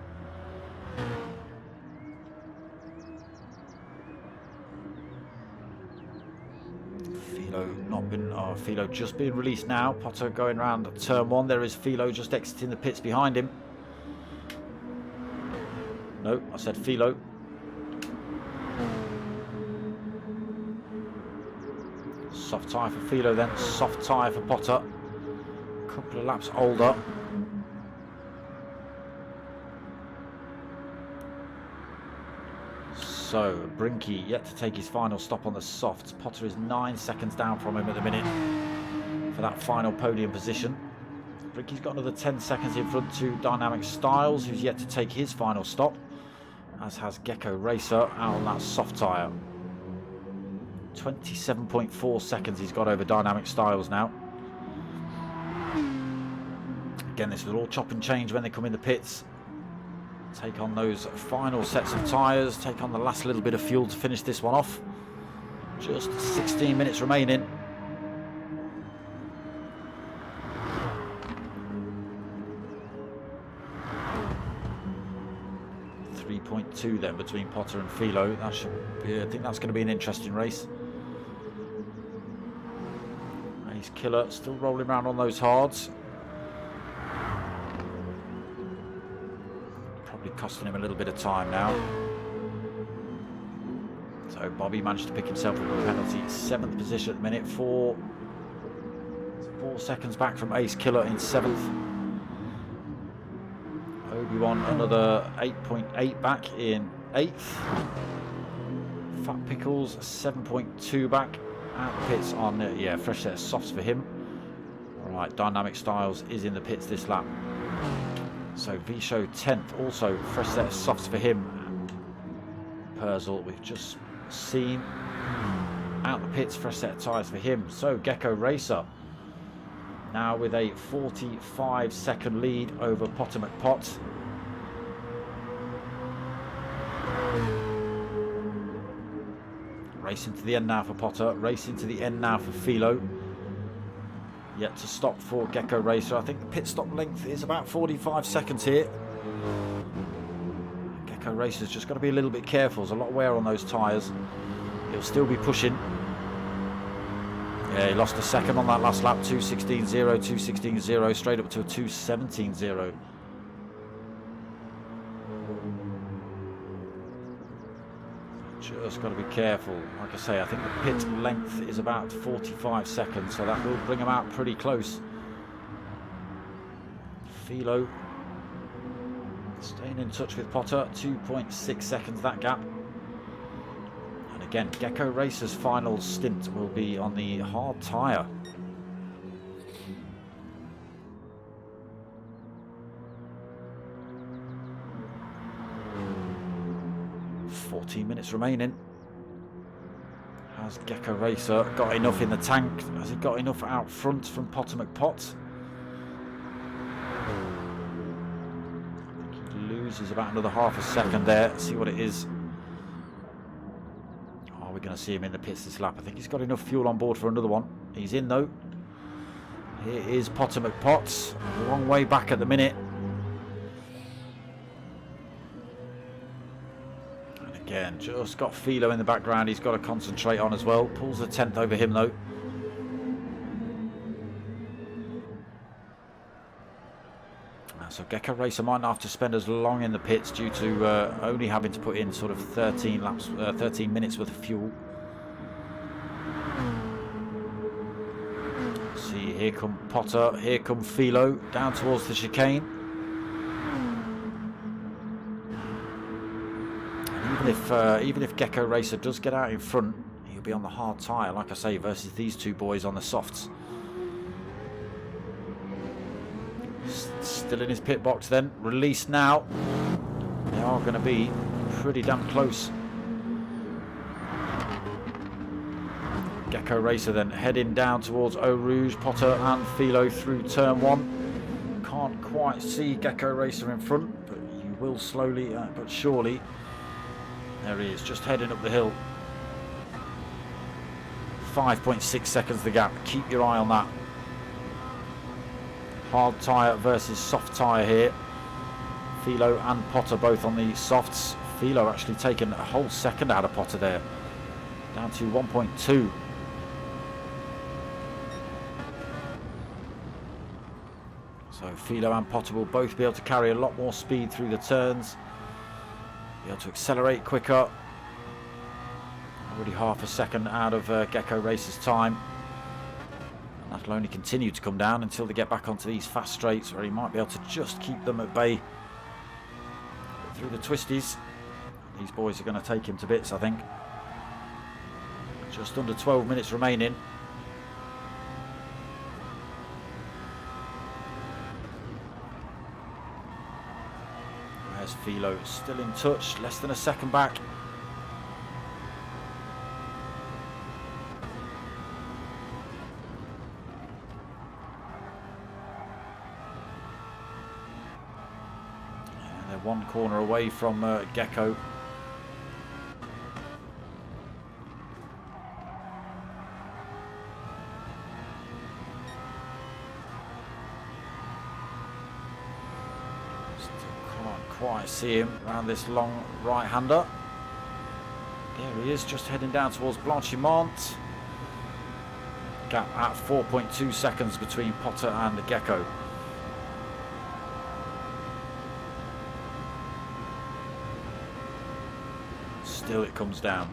[SPEAKER 1] Philo just being released now. Potter going around turn 1. There is Philo just exiting the pits behind him. No, I said Philo. Soft tyre for Philo then. Soft tyre for Potter. A couple of laps older. So, Brinky yet to take his final stop on the softs. Potter is 9 seconds down from him at the minute for that final podium position. Brinky's got another 10 seconds in front to Dynamic Styles, who's yet to take his final stop, as has Gecko Racer out on that soft tyre. 27.4 seconds he's got over Dynamic Styles now. Again, this will all chop and change when they come in the pits. Take on those final sets of tyres, take on the last little bit of fuel to finish this one off. Just 16 minutes remaining. .2 then between Potter and Philo. That should be, I think that's going to be an interesting race. Ace Killer still rolling around on those hards. Probably costing him a little bit of time now. So Bobby managed to pick himself up a penalty. 7th position at the minute. 4 seconds back from Ace Killer in 7th. Obi-Wan another 8.8 back in 8th. Fat Pickles 7.2 back out the pits on fresh set of softs for him. Alright, Dynamic Styles is in the pits this lap. So Visho 10th, also fresh set of softs for him. Purcell we've just seen out the pits, fresh set of tyres for him. So Gecko Racer now with a 45-second lead over Potter McPot. Racing to the end now for Potter, racing to the end now for Philo. Yet to stop for Gecko Racer. I think the pit stop length is about 45 seconds here. Gecko Racer's just got to be a little bit careful. There's a lot of wear on those tyres. He'll still be pushing. Yeah, he lost a second on that last lap. 2:16.0, 2:16.0, straight up to a 2:17.0. Just got to be careful. Like I say, I think the pit length is about 45 seconds, so that will bring him out pretty close. Philo staying in touch with Potter. 2.6 seconds that gap. Again, Gr3's final stint will be on the hard tyre. Minutes remaining. Has Gr3 got enough in the tank? Has he got enough out front from Potter McPot? I think he loses about another half a second there. Let's see what it is. Are we going to see him in the pits this lap? I think he's got enough fuel on board for another one. He's in though. Here is Potter McPot. A long way back at the minute. Again, just got Philo in the background. He's got to concentrate on as well. Pulls the 10th over him though. So Gr3 might not have to spend as long in the pits due to only having to put in sort of 13 laps, 13 minutes worth of fuel. See, here come Potter, here come Philo down towards the chicane. Even if Gr3 does get out in front, he'll be on the hard tyre, like I say, versus these two boys on the softs. Still in his pit box then, released now. They are going to be pretty damn close. Gr3 then heading down towards Eau Rouge, Potter and Philo through turn 1. Can't quite see Gr3 in front, but you will slowly but surely. There he is, just heading up the hill. 5.6 seconds the gap. Keep your eye on that. Hard tyre versus soft tyre here. Philo and Potter both on the softs. Philo actually taken a whole second out of Potter there. Down to 1.2. So Philo and Potter will both be able to carry a lot more speed through the turns. Be able to accelerate quicker. Already half a second out of Gr3's time. And that'll only continue to come down until they get back onto these fast straights where he might be able to just keep them at bay through the twisties. These boys are going to take him to bits, I think. Just under 12 minutes remaining. There's Philo still in touch, less than a second back. And they're one corner away from Gecko. Quite see him around this long right-hander. There he is, just heading down towards Blanchimont. Gap at 4.2 seconds between Potter and the Gecko. Still it comes down.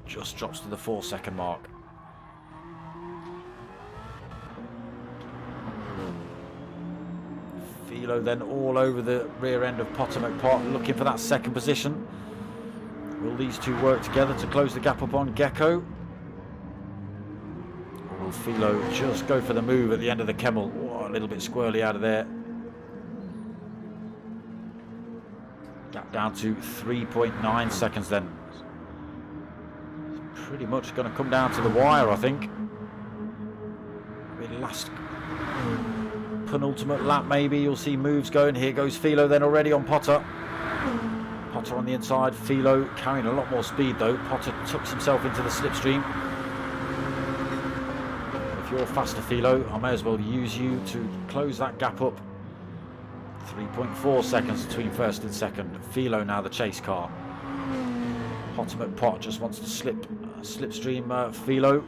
[SPEAKER 1] Just drops to the 4-second mark. Philo then all over the rear end of Potter McPot, looking for that second position. Will these two work together to close the gap up on Gecko? Or will Philo just go for the move at the end of the Kemmel? Oh, a little bit squirrely out of there. Gap down to 3.9 seconds then. It's pretty much going to come down to the wire, I think. Last penultimate lap maybe, you'll see moves going. Here goes Philo then already on Potter. Potter on the inside, Philo carrying a lot more speed though. Potter tucks himself into the slipstream. If you're faster, Philo, I may as well use you to close that gap up. 3.4 seconds between first and second. Philo now the chase car. Potter McPot just wants to slipstream Philo.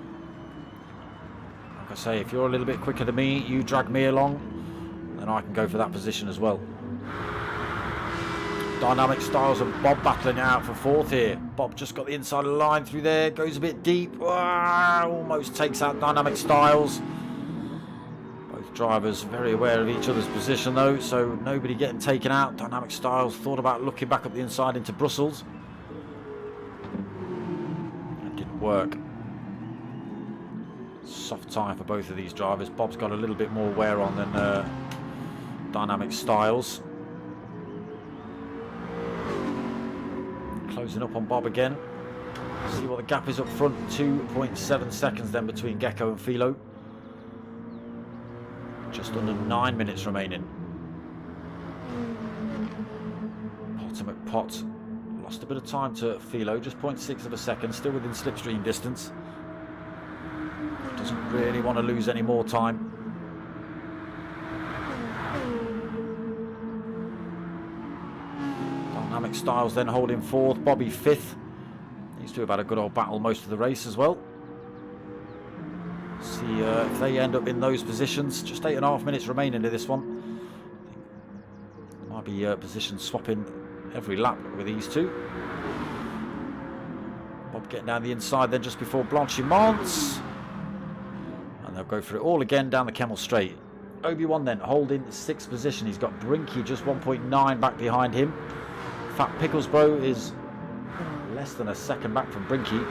[SPEAKER 1] I say, if you're a little bit quicker than me, you drag me along, then I can go for that position as well. Dynamic Styles and Bob battling it out for fourth here. Bob just got the inside of the line through there, goes a bit deep. Almost takes out Dynamic Styles. Both drivers very aware of each other's position though, so nobody getting taken out. Dynamic Styles thought about looking back up the inside into Brussels. work. Soft tyre for both of these drivers. Bob's got a little bit more wear on than Dynamic Styles. Closing up on Bob again. See what the gap is up front. 2.7 seconds then between Gecko and Philo. Just under 9 minutes remaining. Potter McPot lost a bit of time to Philo, just 0.6 of a second, still within slipstream distance. Doesn't really want to lose any more time. Dynamic Styles then holding fourth, Bobby fifth. These two have had a good old battle most of the race as well. See if they end up in those positions. Just 8.5 minutes remaining to this one. Might be position swapping every lap with these two. Bob getting down the inside then just before Blanchimont. And they'll go for it all again down the Kemmel Straight. Obi-Wan then holding the 6th position. He's got Brinky just 1.9 back behind him. Fat Picklesbro is less than a second back from Brinky.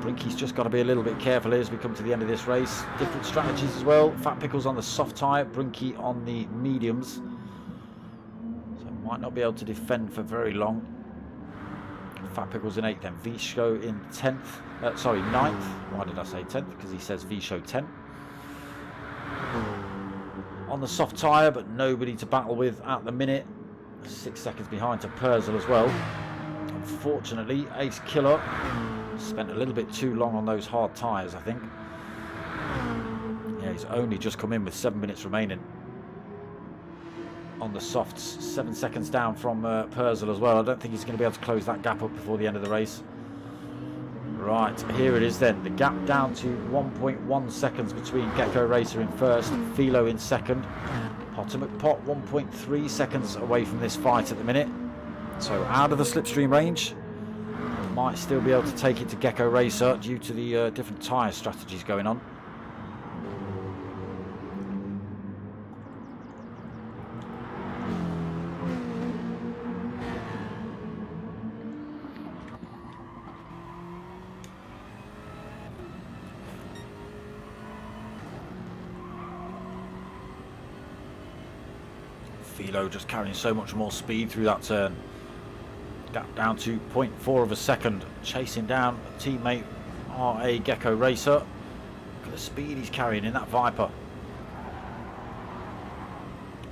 [SPEAKER 1] Brinky's just got to be a little bit careful here as we come to the end of this race. Different strategies as well. Fat Pickles on the soft tyre, Brinky on the mediums. So might not be able to defend for very long. Fat Pickles in 8th, then Visho in 10th. Sorry, 9th. Why did I say 10th? Because he says Visho 10. On the soft tyre, but nobody to battle with at the minute. 6 seconds behind to Purcell as well. Unfortunately, Ace Killer spent a little bit too long on those hard tyres, I think. Yeah, he's only just come in with 7 minutes remaining on the softs. 7 seconds down from Purcell as well. I don't think he's going to be able to close that gap up before the end of the race. Right, here it is then. The gap down to 1.1 seconds between Gecko Racer in first, Philo in second. Potter McPot 1.3 seconds away from this fight at the minute. So out of the slipstream range. Might still be able to take it to Gecko Racer due to the different tyre strategies going on. Philo just carrying so much more speed through that turn. Gap down to 0.4 of a second, chasing down teammate RA Gecko Racer. Look at the speed he's carrying in that Viper.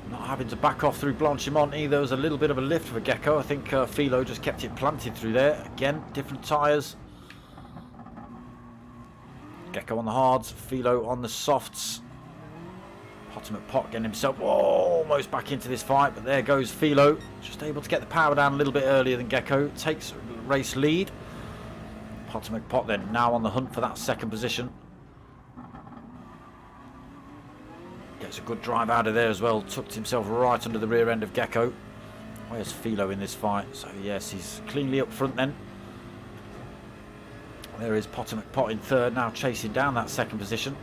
[SPEAKER 1] Not having to back off through Blanchimont either. There was a little bit of a lift for Gecko. I think Philo just kept it planted through there. Again, different tyres. Gecko on the hards, Philo on the softs. Potter McPot getting himself almost back into this fight, but there goes Philo, just able to get the power down a little bit earlier than Gecko, takes race lead. Potter McPot then now on the hunt for that second position. Gets a good drive out of there as well, tucked himself right under the rear end of Gecko. Where's Philo in this fight? So yes, he's cleanly up front then. There is Potter McPot in third, now chasing down that second position.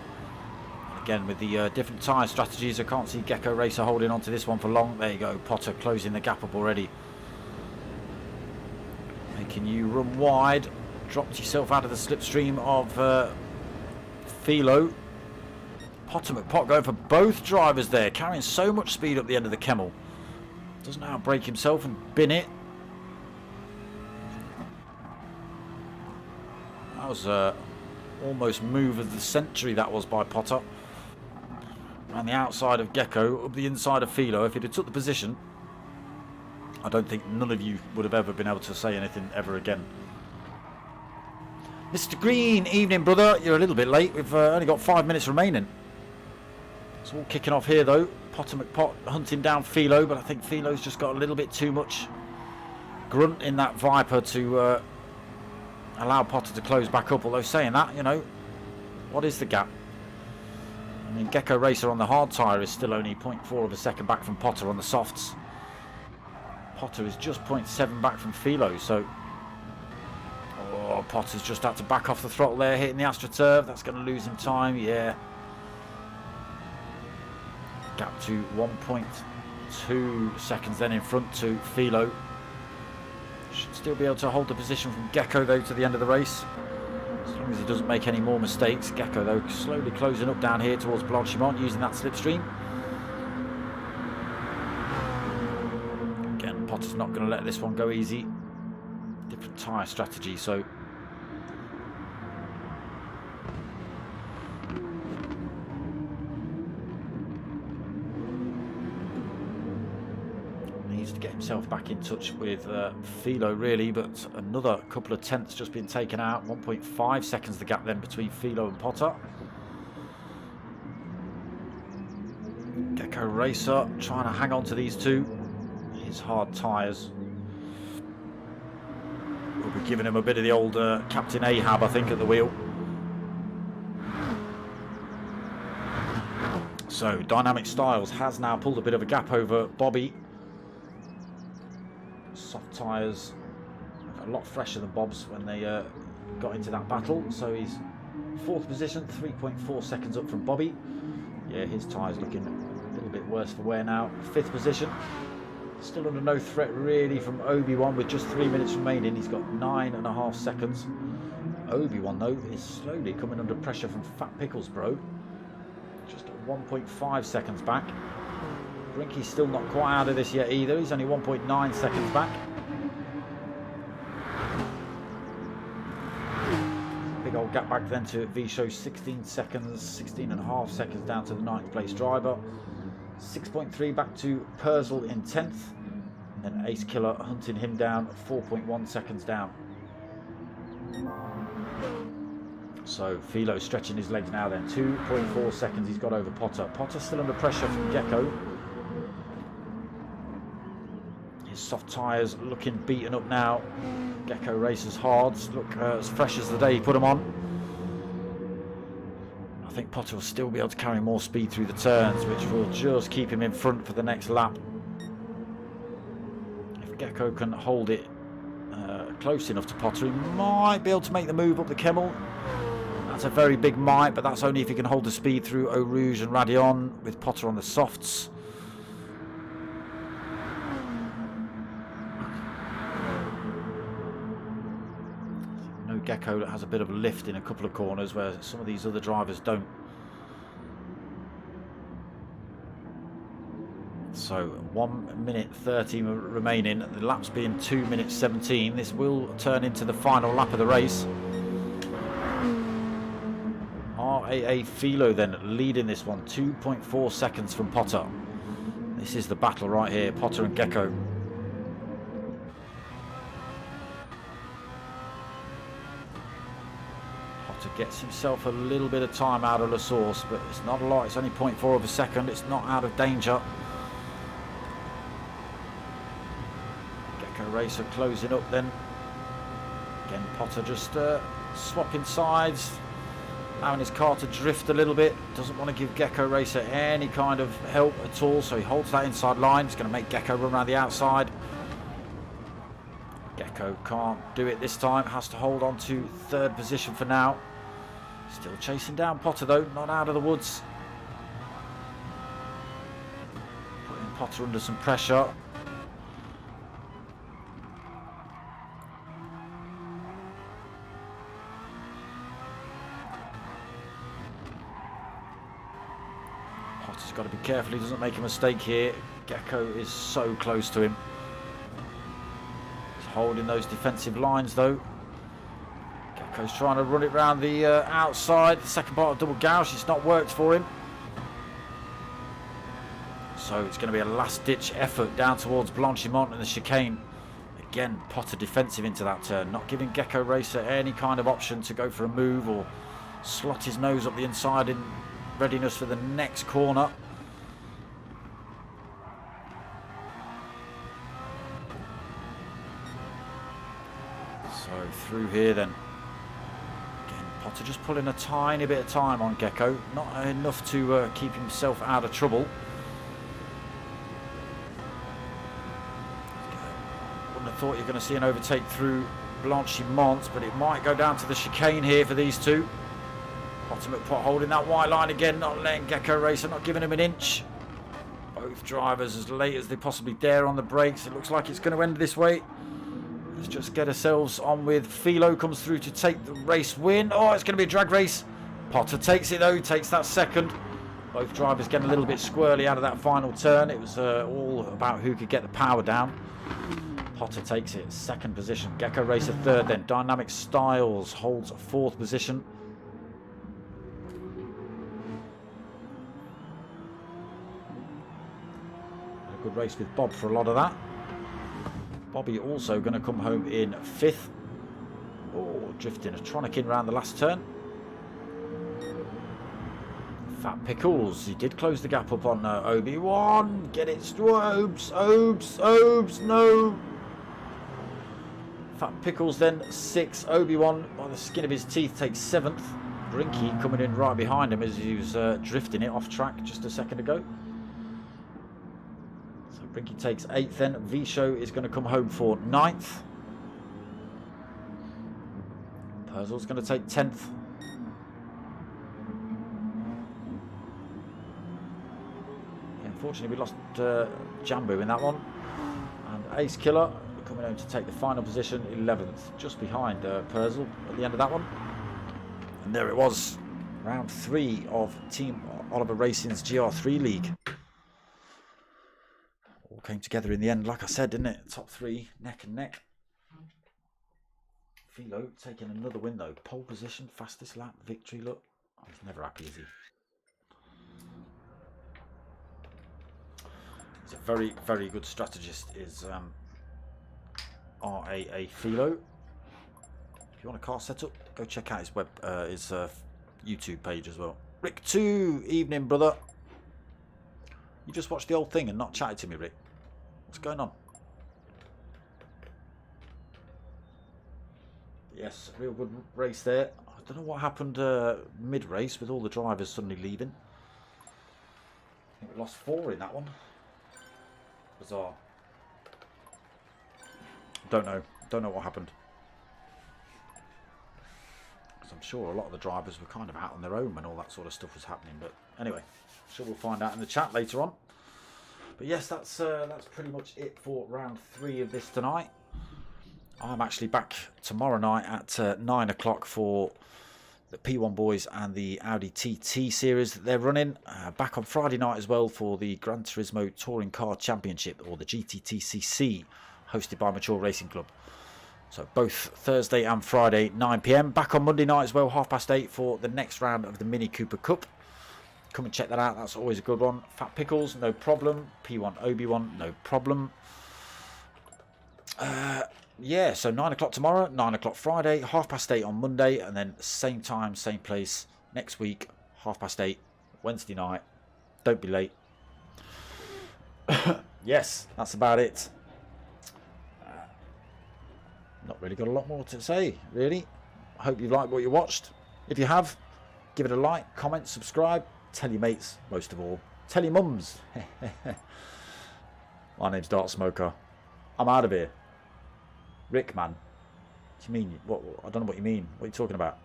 [SPEAKER 1] Again, with the different tyre strategies, I can't see Gecko Racer holding on to this one for long. There you go, Potter closing the gap up already. Making you run wide. Dropped yourself out of the slipstream of Philo. Potter McPot going for both drivers there, carrying so much speed up the end of the Kemmel. Doesn't outbrake himself and bin it. That was almost move of the century, that was, by Potter. Around the outside of Gecko, up the inside of Philo. If he'd have took the position, I don't think none of you would have ever been able to say anything ever again. Mr. Green, evening brother. You're a little bit late. We've only got 5 minutes remaining. It's all kicking off here though. Potter McPot hunting down Philo, but I think Philo's just got a little bit too much grunt in that Viper to allow Potter to close back up. Although saying that, you know, what is the gap? I mean, Gecko Racer on the hard tyre is still only 0.4 of a second back from Potter on the softs. Potter is just 0.7 back from Philo, so... Oh, Potter's just had to back off the throttle there, hitting the AstroTurf. That's going to lose him time, yeah. Gap to 1.2 seconds then in front to Philo. Should still be able to hold the position from Gecko, though, to the end of the race. long as he doesn't make any more mistakes. Gecko, though, slowly closing up down here towards Blanchimont, using that slipstream. Again, Potter's not going to let this one go easy. Different tyre strategy, so... to get himself back in touch with Philo, really, but another couple of tenths just been taken out. 1.5 seconds the gap then between Philo and Potter. Gecko Racer trying to hang on to these two. His hard tyres will be giving him a bit of the old Captain Ahab, I think, at the wheel. So Dynamic Styles has now pulled a bit of a gap over Bobby. Soft tyres a lot fresher than Bob's when they got into that battle, so he's 4th position, 3.4 seconds up from Bobby. Yeah, his tyres looking a little bit worse for wear now. 5th position, still under no threat really from Obi-Wan with just 3 minutes remaining. He's got 9.5 seconds. Obi-Wan, though, is slowly coming under pressure from Fat Pickles Bro, just at 1.5 seconds back. Brinky's still not quite out of this yet either. He's only 1.9 seconds back. Big old gap back then to V-Show, 16 seconds, 16.5 seconds down to the 9th place driver. 6.3 back to Purzel in 10th. And then Ace Killer hunting him down, 4.1 seconds down. So Philo stretching his legs now then. 2.4 seconds he's got over Potter. Potter still under pressure from Gecko. His soft tyres looking beaten up now. Gecko Racer's hards look as fresh as the day he put them on. I think Potter will still be able to carry more speed through the turns, which will just keep him in front for the next lap. If Gecko can hold it close enough to Potter, he might be able to make the move up the Kemmel. That's a very big might, but that's only if he can hold the speed through Eau Rouge and Radion with Potter on the softs. Gecko that has a bit of a lift in a couple of corners where some of these other drivers don't. So 1 minute 30 remaining, the laps being 2 minutes 17. This will turn into the final lap of the race. RAA Philo then leading this one, 2.4 seconds from Potter. This is the battle right here, Potter and Gecko. Gets himself a little bit of time out of La Source, but it's not a lot. It's only 0.4 of a second. It's not out of danger. Gecko Racer closing up then. Again, Potter just swapping sides, allowing his car to drift a little bit. Doesn't want to give Gecko Racer any kind of help at all, so he holds that inside line. It's going to make Gecko run around the outside. Gecko can't do it this time. Has to hold on to 3rd position for now. Still chasing down Potter though, not out of the woods. Putting Potter under some pressure. Potter's got to be careful he doesn't make a mistake here. Gecko is so close to him. He's holding those defensive lines though. Gecko's trying to run it round the outside. The second part of double gouge, it's not worked for him. So it's going to be a last-ditch effort down towards Blanchimont and the chicane. Again, Potter defensive into that turn, not giving Gecko Racer any kind of option to go for a move or slot his nose up the inside in readiness for the next corner. So through here then. Potter just pulling a tiny bit of time on Gecko, not enough to keep himself out of trouble. Wouldn't have thought you're going to see an overtake through Blanchimont, but it might go down to the chicane here for these two. Potter McPot holding that white line again, not letting Gecko Racer, not giving him an inch. Both drivers as late as they possibly dare on the brakes. It looks like it's going to end this way. Let's just get ourselves on with Philo. Comes through to take the race win. Oh, it's going to be a drag race. Potter takes it though, takes that second. Both drivers getting a little bit squirrely out of that final turn. It was all about who could get the power down. Potter takes it, second position. Gecko Racer third, then Dynamic Styles holds fourth position. A good race with Bob for a lot of that. Bobby also going to come home in fifth. Oh, drifting a Tronic in around the last turn. Fat Pickles, he did close the gap up on Obi-Wan. Get it, Obes, no. Fat Pickles then 6th. Obi-Wan by the skin of his teeth takes 7th. Brinky coming in right behind him as he was drifting it off track just a second ago. So Brinky takes 8th then. V-Show is going to come home for 9th. Purcell's going to take 10th. Unfortunately, we lost Jambu in that one. And Ace Killer coming home to take the final position, 11th, just behind Purcell at the end of that one. And there it was, round 3 of Team Oliver Racing's GR3 League. All came together in the end, like I said, didn't it? Top 3, neck and neck. Philo taking another win though. Pole position, fastest lap, victory, look. Oh, he's never happy, is he? He's a very, very good strategist, is RAA Philo. If you want a car setup, go check out his his YouTube page as well. Rick2, evening brother. You just watched the whole thing and not chatted to me, Rick. What's going on? Yes, real good race there. I don't know what happened mid-race with all the drivers suddenly leaving. I think we lost 4 in that one. Bizarre. Don't know what happened. Because I'm sure a lot of the drivers were kind of out on their own when all that sort of stuff was happening. But anyway, I'm sure we'll find out in the chat later on. But yes, that's pretty much it for round 3 of this tonight. I'm actually back tomorrow night at 9 o'clock for the P1 boys and the Audi TT series that they're running. Back on Friday night as well for the Gran Turismo Touring Car Championship, or the GTTCC, hosted by Mature Racing Club. So both Thursday and Friday 9 PM. Back on Monday night as well, 8:30 for the next round of the Mini Cooper Cup. Come and check that out, that's always a good one. Fat Pickles, no problem. P1 Obi-Wan, no problem. Yeah, so 9 o'clock tomorrow, 9 o'clock Friday, 8:30 on Monday, and then same time, same place next week, 8:30 Wednesday night. Don't be late. Yes, that's about it. Not really got a lot more to say, really. I hope you liked what you watched. If you have, give it a like, comment, subscribe, tell your mates, most of all. Tell your mums. My name's Dark Smoker. I'm out of here. Rick, man. What do you mean? What? I don't know what you mean. What are you talking about?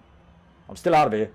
[SPEAKER 1] I'm still out of here.